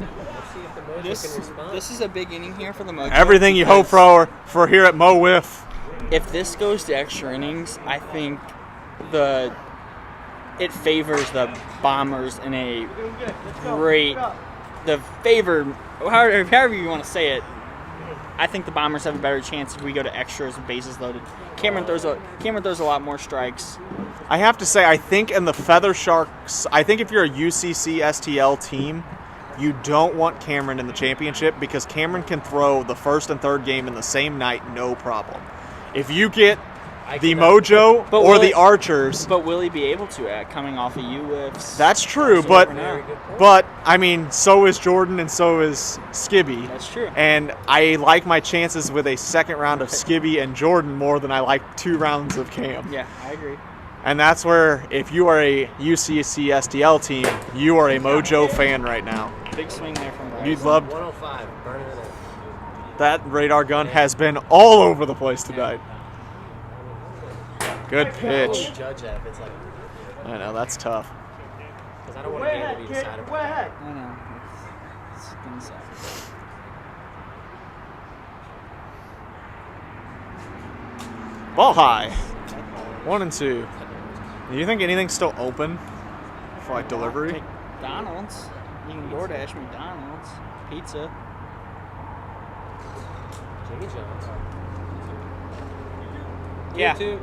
This is a big inning here for the Mojo. Everything you hope for here at Mo Wiff. If this goes to extra innings, I think it favors the Bombers in a great however you want to say it. I think the Bombers have a better chance if we go to extras and bases loaded. Cameron throws a lot more strikes. I have to say, I think in the Feather Sharks, I think if you're a UCC STL team, you don't want Cameron in the championship because Cameron can throw the first and third game in the same night, no problem. If you get the Mojo But or will the it- Archers, But will he be able to coming off of UWIFs? that's true, So but never know. I mean, so is Jordan and so is Skibby. That's true. And I like my chances with a second round of Skibby and Jordan more than I like 2 rounds of Cam. Yeah, I agree. And that's where, if you are a UCC STL team, you are a Mojo fan right now. Big swing there from Bryce. You'd love 105, burning it in. that radar gun has been all over the place tonight. Good pitch. Judge that if it's like, I know, that's tough. because I don't want a game to be decided. I know. It's inside. Ball high. 1 and 2. Do you think anything's still open for like delivery? McDonald's. You can DoorDash McDonald's. Pizza. Jimmy John's. Yeah. YouTube.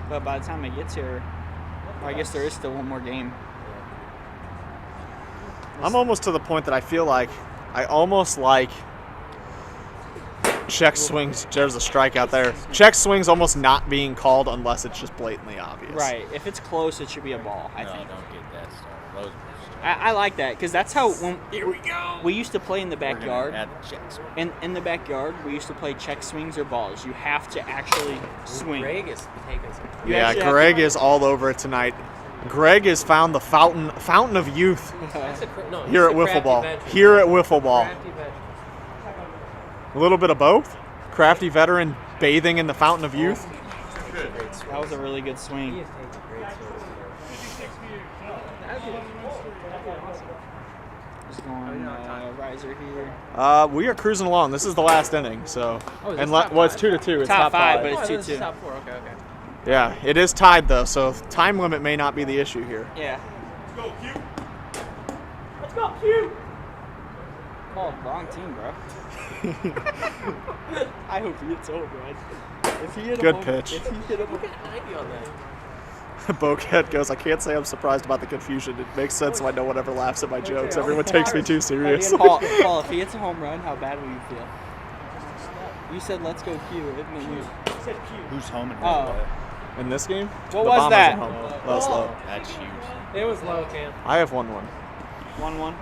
But by the time it gets here, well, I guess there is still one more game. I'm almost to the point that I feel like I almost like check swings. There's a strikeout there. Check swings almost not being called unless it's just blatantly obvious. Right. If it's close, it should be a ball, I No, think. don't get that started. Those are I like that because that's how when Here we go. we used to play in the backyard. Add the checks. In the backyard, we used to play check swings or balls. You have to actually swing. Greg is taking some. You Yeah, actually have Greg to- is all over it tonight. Greg has found the fountain of youth That's a no, here at he's a Wiffle crafty Ball. veteran. Here at Wiffle Ball. Crafty veteran. A little bit of both. Crafty veteran bathing in the fountain of youth. Great swing. That was a really good He swing. is taking great swings. Just going riser here. We are cruising along. This is the last inning, so Oh, is this and top well, it's five? 2-2. It's Top five, five. but it's Oh, this is 2-2. top 4. Okay. Yeah, it is tied though, so time limit may not be the issue here. Yeah. Let's go, Q. Oh, wrong team, bro. I hope he hits home run. If he hit a Good home, pitch. If he hit a You got 90 on that. Boquet goes, I can't say I'm surprised about the confusion. It makes sense why no one ever laughs at my jokes. Everyone takes me too seriously. Paul, if he hits a home run, how bad will you feel? You said let's go Q, and then you said Q. Who's home and Oh. In this game? What the was Bombers that? at home. That was low. That's huge. It was low, Cam. I have 1-1. 1-1.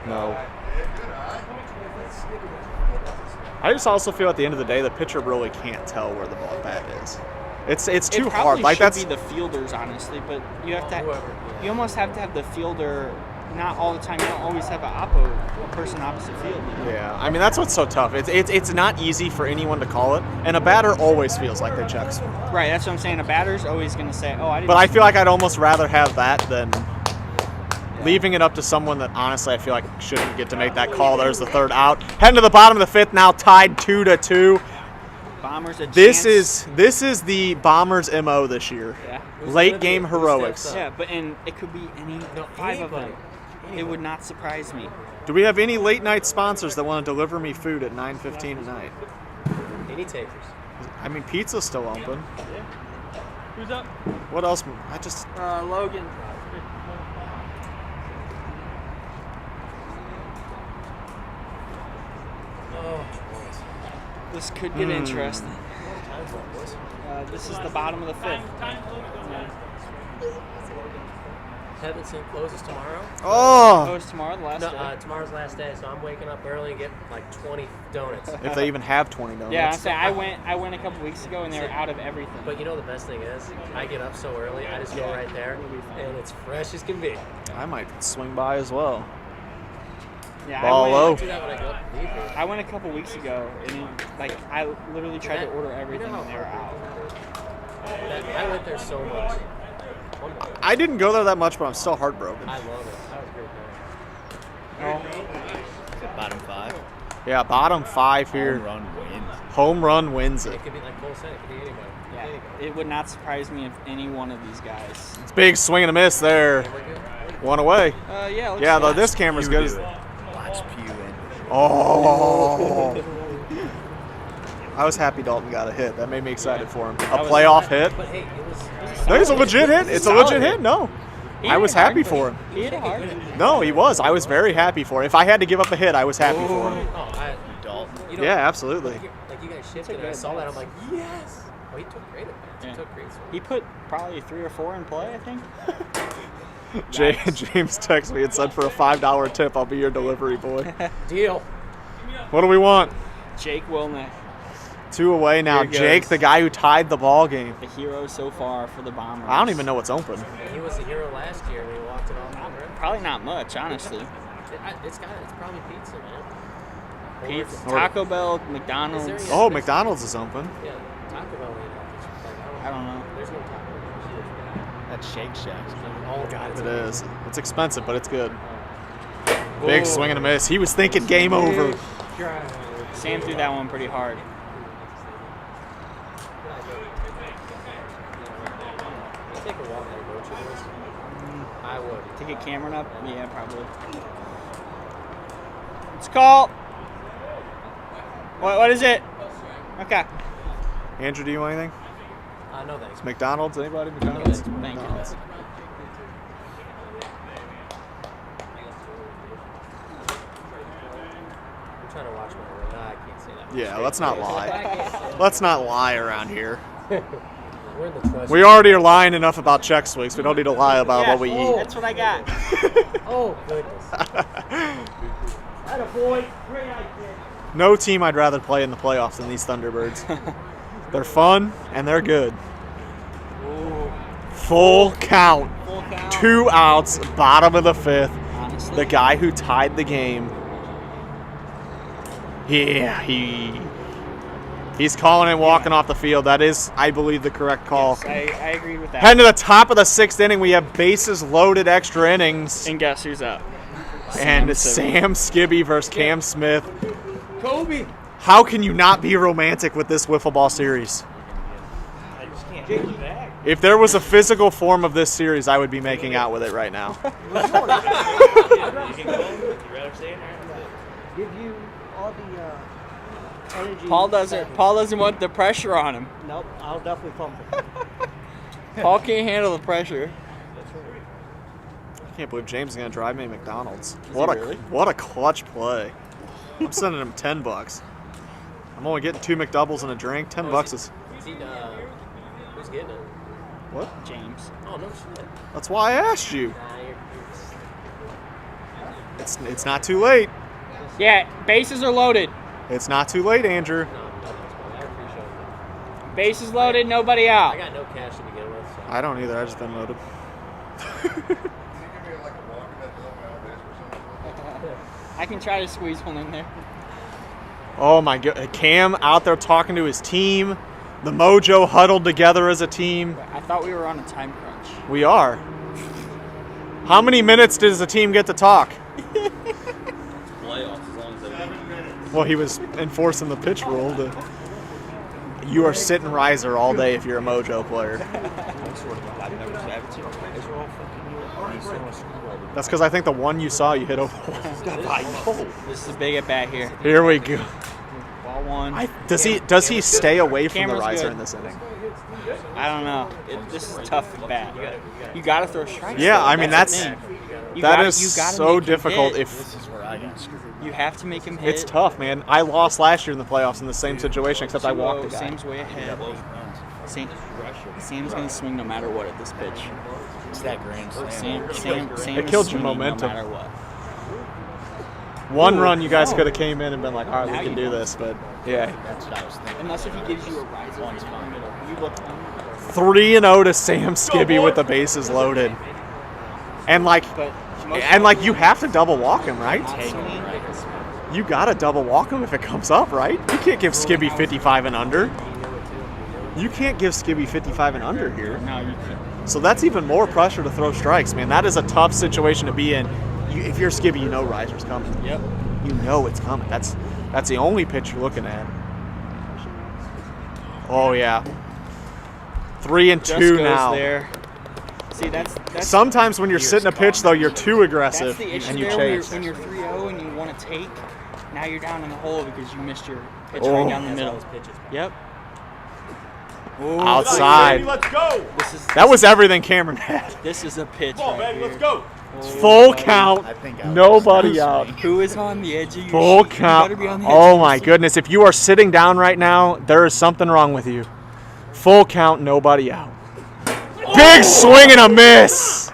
No. I just also feel at the end of the day, the pitcher really can't tell where the ball bat is. It's too it hard. probably Like should that's be the fielders, honestly, but you have to. Whoever. You almost have to have the fielder. Not all the time. You don't always have a person opposite field. You know? yeah. I mean that's what's so tough. It's not easy for anyone to call it, and a batter always feels like they check swing. Right. That's what I'm saying. A batter's always going to say, "Oh, I didn't." But I feel like I'd almost rather have that than leaving it up to someone that honestly I feel like shouldn't get to make that call. There's the third out. Heading to the bottom of the fifth now, tied 2-2. Bombers a This chance. is the Bombers' MO this year. Yeah. Late game heroics. Yeah, but and it could be any five of them. It would not surprise me. Do we have any late night sponsors that want to deliver me food at 9:15 at night? Any takers. I mean, pizza's still open. Who's up? What else? I just Logan. Oh, boys. This could get interesting. Time's up, boys. This is the bottom of the fifth. Heavenson closes tomorrow. Oh, oh, it's tomorrow, the last No, day. tomorrow's last day, so I'm waking up early and getting like 20 donuts. if they even have 20 donuts. Yeah, I'm saying I went a couple weeks ago and they were out of everything. But you know the best thing is, I get up so early, I just go right there, and it's fresh as can be. I might swing by as well. Yeah, Ball low. I do that when I go up to leave here. I went a couple weeks ago and I literally tried to order everything and they were out. I went there so much. I didn't go there that much, but I'm still heartbroken. I love it. That was a great night. Bottom 5. Yeah, bottom 5 here. Home run wins. Home run wins it. It could be like Cole said, it could be anybody. Yeah, Anybody. it would not surprise me if any one of these guys. It's big swing and a miss there. We're good. One away. Yeah, let's Yeah, see. though this camera's Pew good. do it. Watch Pew in. Oh. I was happy Dalton got a hit. That made me excited for him. A was- playoff hit. But hey, it was No, it's a legit hit. It's a legit hit. No. He I was hit hard, happy but for him. He hit it hard. No, he was. I was very happy for him. If I had to give up a hit, I was happy for him. Oh, Dalton. you know, Yeah, absolutely. Like you guys shifted, and I good saw that. bats. I'm like, yes. Oh, he took great at bats. Yeah. He took great swings. He put probably 3 or 4 in play, I think. James texted me and said for a $5 tip, I'll be your delivery boy. Deal. What do we want? Jake Wilnick, 2 away now. Here goes. Jake, the guy who tied the ball game. the hero so far for the Bombers. I don't even know what's open. He was the hero last year when he walked it off. Right? Probably not much, honestly. It's probably pizza, man. Pizza, Taco Bell, Is McDonald's. there Oh, McDonald's is open. Yeah, Taco Bell ain't open. I don't know. There's no Taco Bell. That Shake Shack. Oh God, it's It is. It's expensive, but it's good. Big swing and a miss. He was thinking game over. Sam threw that one pretty hard. Take a walk at Mojo, boys. I would. To get Cameron up? Yeah, probably. It's call. What is it? Okay. Andrew, do you want anything? No thanks. McDonald's? Anybody? McDonald's? Thank you. McDonald's. I'm trying to watch my road. I can't say that. Yeah, let's not lie. Let's not lie around here. We're in the trust. We already are lying enough about check swigs. We don't need to lie about what we eat. That's what I got. Oh goodness. Attaboy. Great idea. No team I'd rather play in the playoffs than these Thunderbirds. They're fun and they're good. Full count. Full count. 2 outs, bottom of the 5th. Honestly. The guy who tied the game. Yeah, he's calling it walking off the field. That is, I believe, the correct call. Yes, I agree with that. Heading to the top of the 6th inning, we have bases loaded, extra innings. And guess who's up? And Sam Skibby versus Cam Smith. Kobe. How can you not be romantic with this wiffle ball series? I just can't do that. If there was a physical form of this series, I would be making out with it right now. You can go. You'd rather stay in there? Give you all the energy. Paul doesn't want the pressure on him. Nope, I'll definitely pump it. Paul can't handle the pressure. I can't believe James is going to drive me to McDonald's. he really? What a clutch play. I'm sending him $10. I'm only getting 2 McDoubles and a drink. $10 is Who's getting it? what? James. Oh no shit. That's why I asked you. Nah, you're It's not too late. Yeah, bases are loaded. It's not too late, Andrew. no, I appreciate it. Bases loaded, nobody out. I got no cash to begin with. So. I don't either. I just unloaded. I can try to squeeze one in there. Oh my God! Cam out there talking to his team. The Mojo huddled together as a team. I thought we were on a time crunch. We are. How many minutes does the team get to talk? Playoffs, as long as they win. Well, he was enforcing the pitch rule. You are sitting riser all day if you're a Mojo player. I've never seen it. These are all fucking That's because I think the one you saw you hit over. This is a big at bat here. Here we go. Ball one. Does he stay away from the Camera's riser good. in this inning? I don't know. This is a tough at bat. You got to throw strikes. Yeah, though. I mean the thing. You that gotta- is you gotta so make him difficult. hit. If This is where I got screwed. You have to make him hit. it's tough, man. I lost last year in the playoffs in the same situation, except I walked the guy. Sam's way ahead. Sam's gonna swing no matter what at this pitch. It's that grand slam. Sam It is killed your swinging momentum. no matter what. One run, you guys could have came in and been like, all right, we can do this. But yeah, That's what I was thinking. Unless if he gives you a riser in the middle. You look 3-0 to Sam Skibby with the bases loaded, and like you have to double walk him, right? You gotta double walk him if it comes up, right? You can't give Skibby 55 and under. You can't give Skibby 55 and under here. No, you can't. So that's even more pressure to throw strikes, man. That is a tough situation to be in. If you're Skibby, you know riser's coming. Yep. You know it's coming. That's the only pitch you're looking at. Oh yeah. 3-2 Just goes now. there. See, that's Sometimes when you're sitting a pitch though, you're too aggressive that's the issue and you there chase. when you're 3-0 and you want to take. Now you're down in the hole because you missed your pitch Oh. right down the middle. Yep. Outside. Let's go. That was everything Cameron had. This is a pitch. Come on, right baby. Let's here. go. Full count. I think I was Nobody close, out. man. Who is on the edge of your Full seat? You count. better be on the edge Oh of my your seat. goodness. If you are sitting down right now, there is something wrong with you. Full count, nobody out. Big swing and a miss.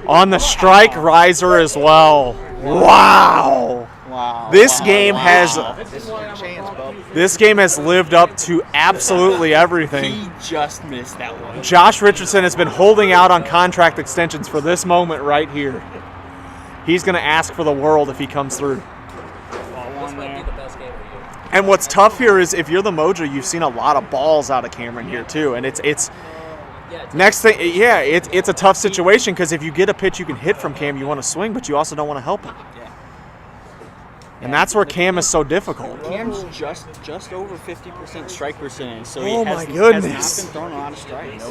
On the strike riser as well. Wow. Wow. This game has This is your chance, bub. this game has lived up to absolutely everything. He just missed that one. Josh Richardson has been holding out on contract extensions for this moment right here. He's going to ask for the world if he comes through. This might be the best game of the year. And what's tough here is if you're the Mojo, you've seen a lot of balls out of Cameron here too, and it's next thing, yeah, it's a tough situation because if you get a pitch you can hit from Cam, you want to swing, but you also don't want to help him. And that's where Cam is so difficult. Cam's just over 50% strike percentage, so Oh he my has goodness. not been throwing a lot of strikes.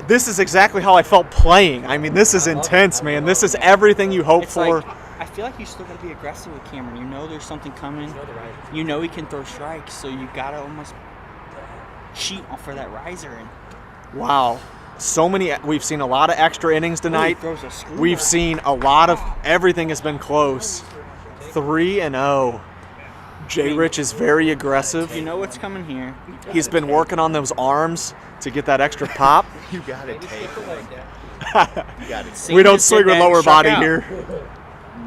This is exactly how I felt playing. I mean, this is intense, man. This is everything you hope It's for. like, I feel like you still got to be aggressive with Cameron. You know there's something coming. You know he can throw strikes, so you got to almost cheat for that riser. And Wow. So many. We've seen a lot of extra innings tonight. throws a screwball. We've seen a lot of everything has been close. 3-0. Jay Rich is very aggressive. You know what's coming here. He's been working on those arms to get that extra pop. You gotta take it. You gotta take We don't just swing did with that and lower struck body out. here.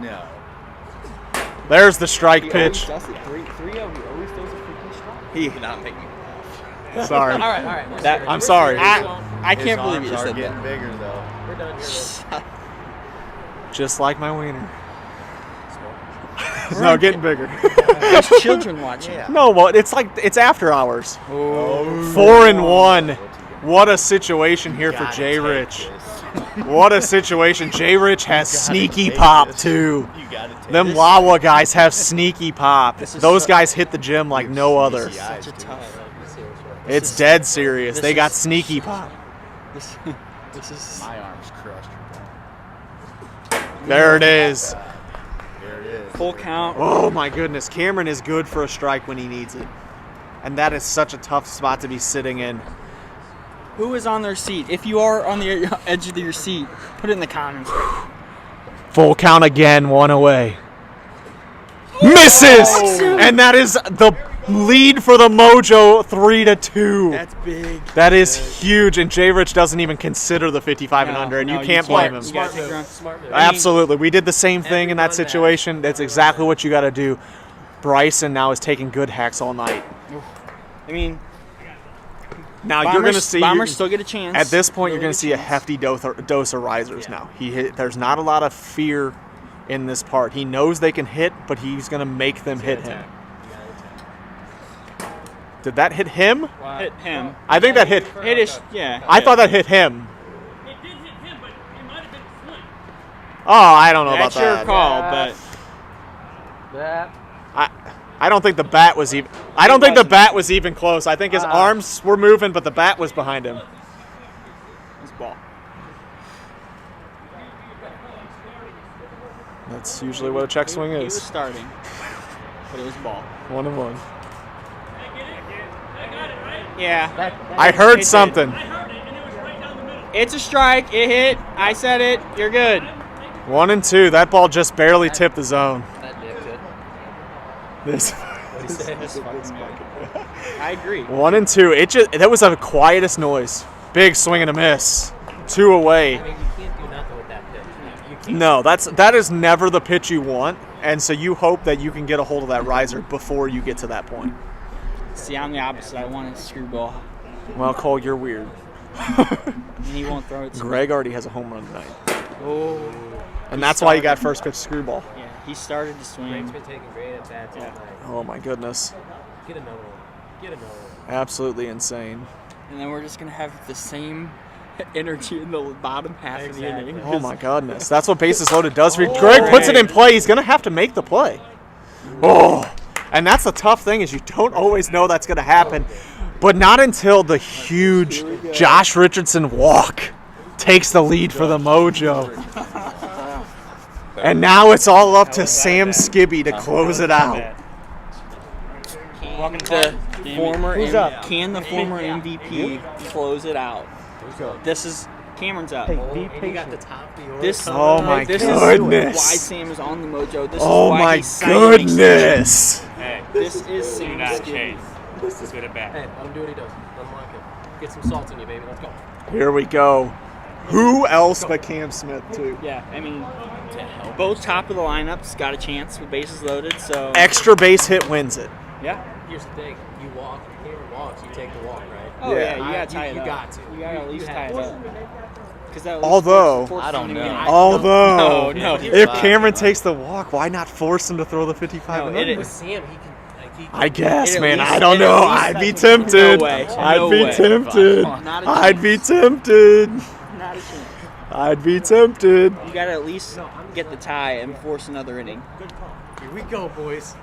No. There's the strike He pitch. always does it. 3-0. He always throws a freaking strike. He, Not making sorry. All right. I'm sorry. I His can't believe arms you are said getting that. bigger though. We're done here. Just like my wiener. No, getting bigger. There's children watching. Yeah. No, well, it's after hours. Oh. 4-1. What a situation here for Gotta Jay take Rich. this. What a situation. Jay Rich has sneaky take pop this. too. You gotta take Them this. Lawa guys have sneaky pop. This is Those so- guys hit the gym like no other. Such a tough. It's dead serious. this They got is- sneaky pop. This is. My arms crushed. There it is. There it is. Full count. Oh my goodness. Cameron is good for a strike when he needs it. And that is such a tough spot to be sitting in. Who is on their seat? If you are on the edge of your seat, put it in the comments. Full count again, one away. Misses! And that is the lead for the Mojo, 3-2. That's big. That is huge, and Jay Rich doesn't even consider the 55 and under, and you can't blame him. You gotta take your own- Smart move. Absolutely. We did the same thing in that Everyone situation. That's exactly what you got to do. Bryson now is taking good hacks all night. I mean, Now Bombers, you're going to see Bombers still get a chance. at this point you're They'll going get to see a chance. hefty dose of risers now. There's not a lot of fear in this part. He knows they can hit, but he's going to make them hit him. Did that hit him? Hit him. I think that hit. It is, yeah. I thought that hit him. It did hit him, but it might have been a swing. Oh, I don't know That's about your that. call, but I don't think the bat was even. I don't think the bat was even close. I think his arms were moving, but the bat was behind him. it's ball. That's usually what a check swing He was is. starting, but it was ball. 1-1. Yeah. I heard something. It's a strike. It hit. I said it. You're good. 1-2. That ball just barely tipped the zone. That dipped it. This I agree. 1-2. That was the quietest noise. Big swing and a miss. 2 away. I mean, you can't do nothing with that pitch. You can't. No, that is never the pitch you want, and so you hope that you can get a hold of that riser before you get to that point. See, I'm the opposite. I want a screwball. Well, Cole, you're weird. And he won't throw it to me. Greg already has a home run tonight, Oh. and that's why you got first pitch screwball. Yeah, he started to swing. Greg's been taking great at bats all night. Oh my goodness, Get another one. Get another one. absolutely insane. And then we're just going to have the same energy in the bottom half of the Exactly. inning. Oh my goodness, that's what bases loaded does for you. Greg puts it in play. He's gonna have to make the play. Oh, and that's the tough thing is you don't always know that's gonna happen, but not until the huge Josh Richardson walk takes the lead for the Mojo. And now it's all up to Sam Skibby to close it out. Welcome to former. Who's up? Can the former MVP close it out? This is Cameron's up. Be And he got patient. the top of the order. This, Oh my this goodness. is why Sam is on the Mojo. This Oh is why my he's signing extensions. goodness. Hey, This is do Sam not Skibby. chase. This is good at bat. Hey, let him do what he does. Let him lock it. Get some salt in you, baby. Let's go. Here we go. Who else but Cam Smith, too? Yeah, I mean, both top of the lineups got a chance with bases loaded, so. Extra base hit wins it. Yeah. Here's the thing: you walk, you take the walk, right? Oh, yeah, you gotta tie it up. You got to. You gotta at least tie it up. Although, I don't know. Although, No. if Cameron takes the walk, why not force him to throw the 55 and under? With Sam, he can. I guess, It man. at I least- don't it at know. least- I'd be tempted. No way. I'd No be way. tempted. Not a I'd be tempted. Not a chance. I'd be tempted. You gotta at least get the tie and force another inning. Here we go, boys.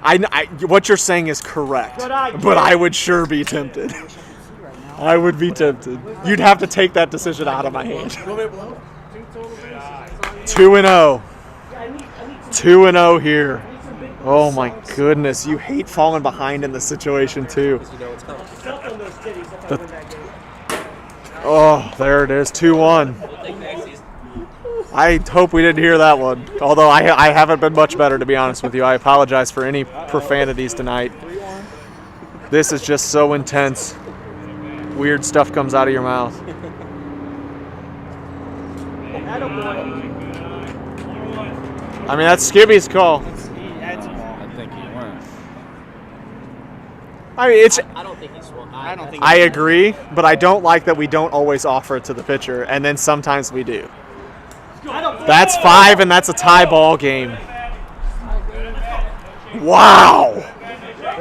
What you're saying is correct, but I would sure be tempted. I would be tempted. You'd have to take that decision out of my hand. 2-0. 2-0 here. Oh my goodness, you hate falling behind in this situation too. Oh, there it is, 2-1. I hope we didn't hear that one. Although I haven't been much better, to be honest with you. I apologize for any profanities tonight. This is just so intense. Weird stuff comes out of your mouth. I mean, that's Skibby's call. I think he won. I mean, it's. I don't think he swung. I don't think. I agree, but I don't like that we don't always offer it to the pitcher, and then sometimes we do. That's 5, and that's a tie ball game. Wow!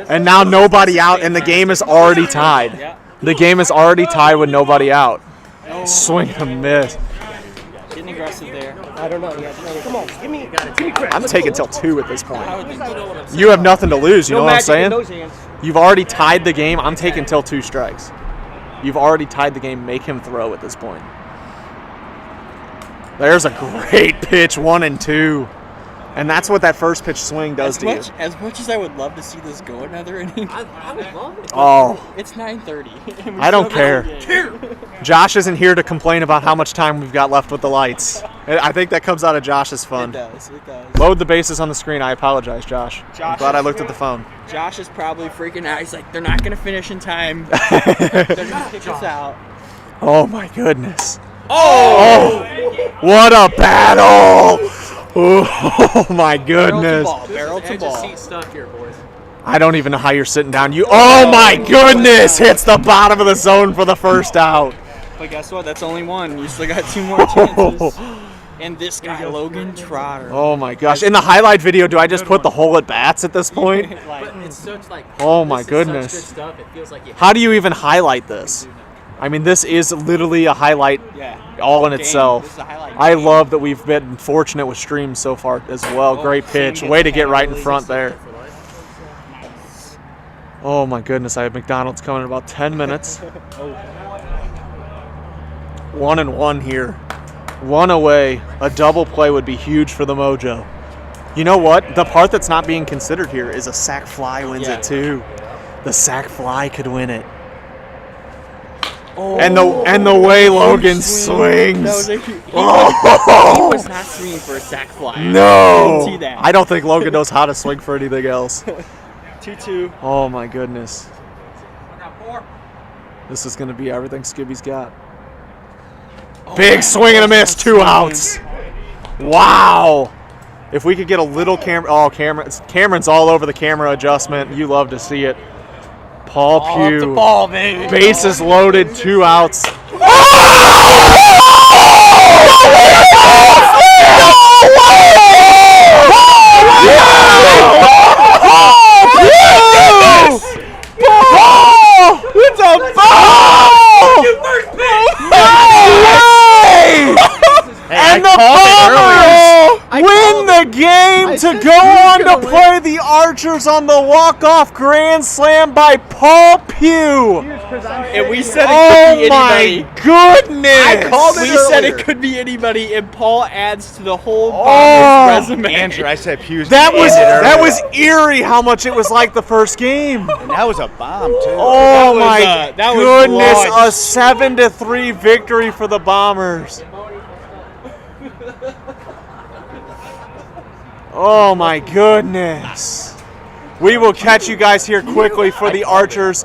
And now nobody out, and the game is already tied. The game is already tied with nobody out. Swing and a miss. Getting aggressive there. I don't know. Come on, give me I'm taking till 2 at this point. I would think so. You have nothing to lose, you know what I'm magic in saying? those hands. You've already tied the game. I'm taking till 2 strikes. You've already tied the game. Make him throw at this point. There's a great pitch, 1 and 2. And that's what that first pitch swing does to you. As much as I would love to see this go another inning, I would love it. Oh, it's 9:30. I don't care. Josh isn't here to complain about how much time we've got left with the lights. I think that comes out of Josh's It fun. does. It does. Load the bases on the screen. I apologize, Josh. I'm glad I looked at the phone. Josh is probably freaking out. He's like, they're not gonna finish in time. They're gonna kick us out. Oh my goodness. Oh! What a battle! Oh my goodness. Barrel to Edge of ball. seat stuff here, boys. I don't even know how you're sitting down. Oh my goodness! Hits the bottom of the zone for the first out. But guess what? That's only one. You still got 2 more chances. And this guy, Logan Trotter. Oh my gosh. In the highlight video, do I just put the hole at bats at this point? But it's such like. Oh my this is goodness. Such good stuff. It feels like you. How do you even highlight this? I mean, this is literally a highlight all in itself. This is a highlight I game. love that we've been fortunate with streams so far as well. Great pitch. Way to get right in front there. Oh my goodness, I have McDonald's coming in about 10 minutes. 1 and 1 here. 1 away. A double play would be huge for the Mojo. You know what? The part that's not being considered here is a sac fly wins it too. The sac fly could win it. Oh, And the way Logan swings. He was not swinging for a sac fly. No. See that. I don't think Logan knows how to swing for anything else. 2-2. Oh my goodness. This is going to be everything Skibby's got. Big swing and a miss, 2 outs. Wow. If we could get a little Cameron's all over the camera adjustment. You love to see it. Paul Pugh. The ball, baby. Bases loaded, 2 outs. It's a ball! And the Bombers win the game to go on to play the Archers on the walk-off grand slam by Paul Pugh. And we said it could be Oh my anybody. goodness! I called it. We said it could be anybody, and Paul adds to the whole Bombers resume. Andrew, I said Hughes. That was eerie how much it was like the first game. And that was a bomb too. Oh my that was goodness! clutch. A 7-3 victory for the Bombers. Oh my goodness. We will catch you guys here quickly for the Archers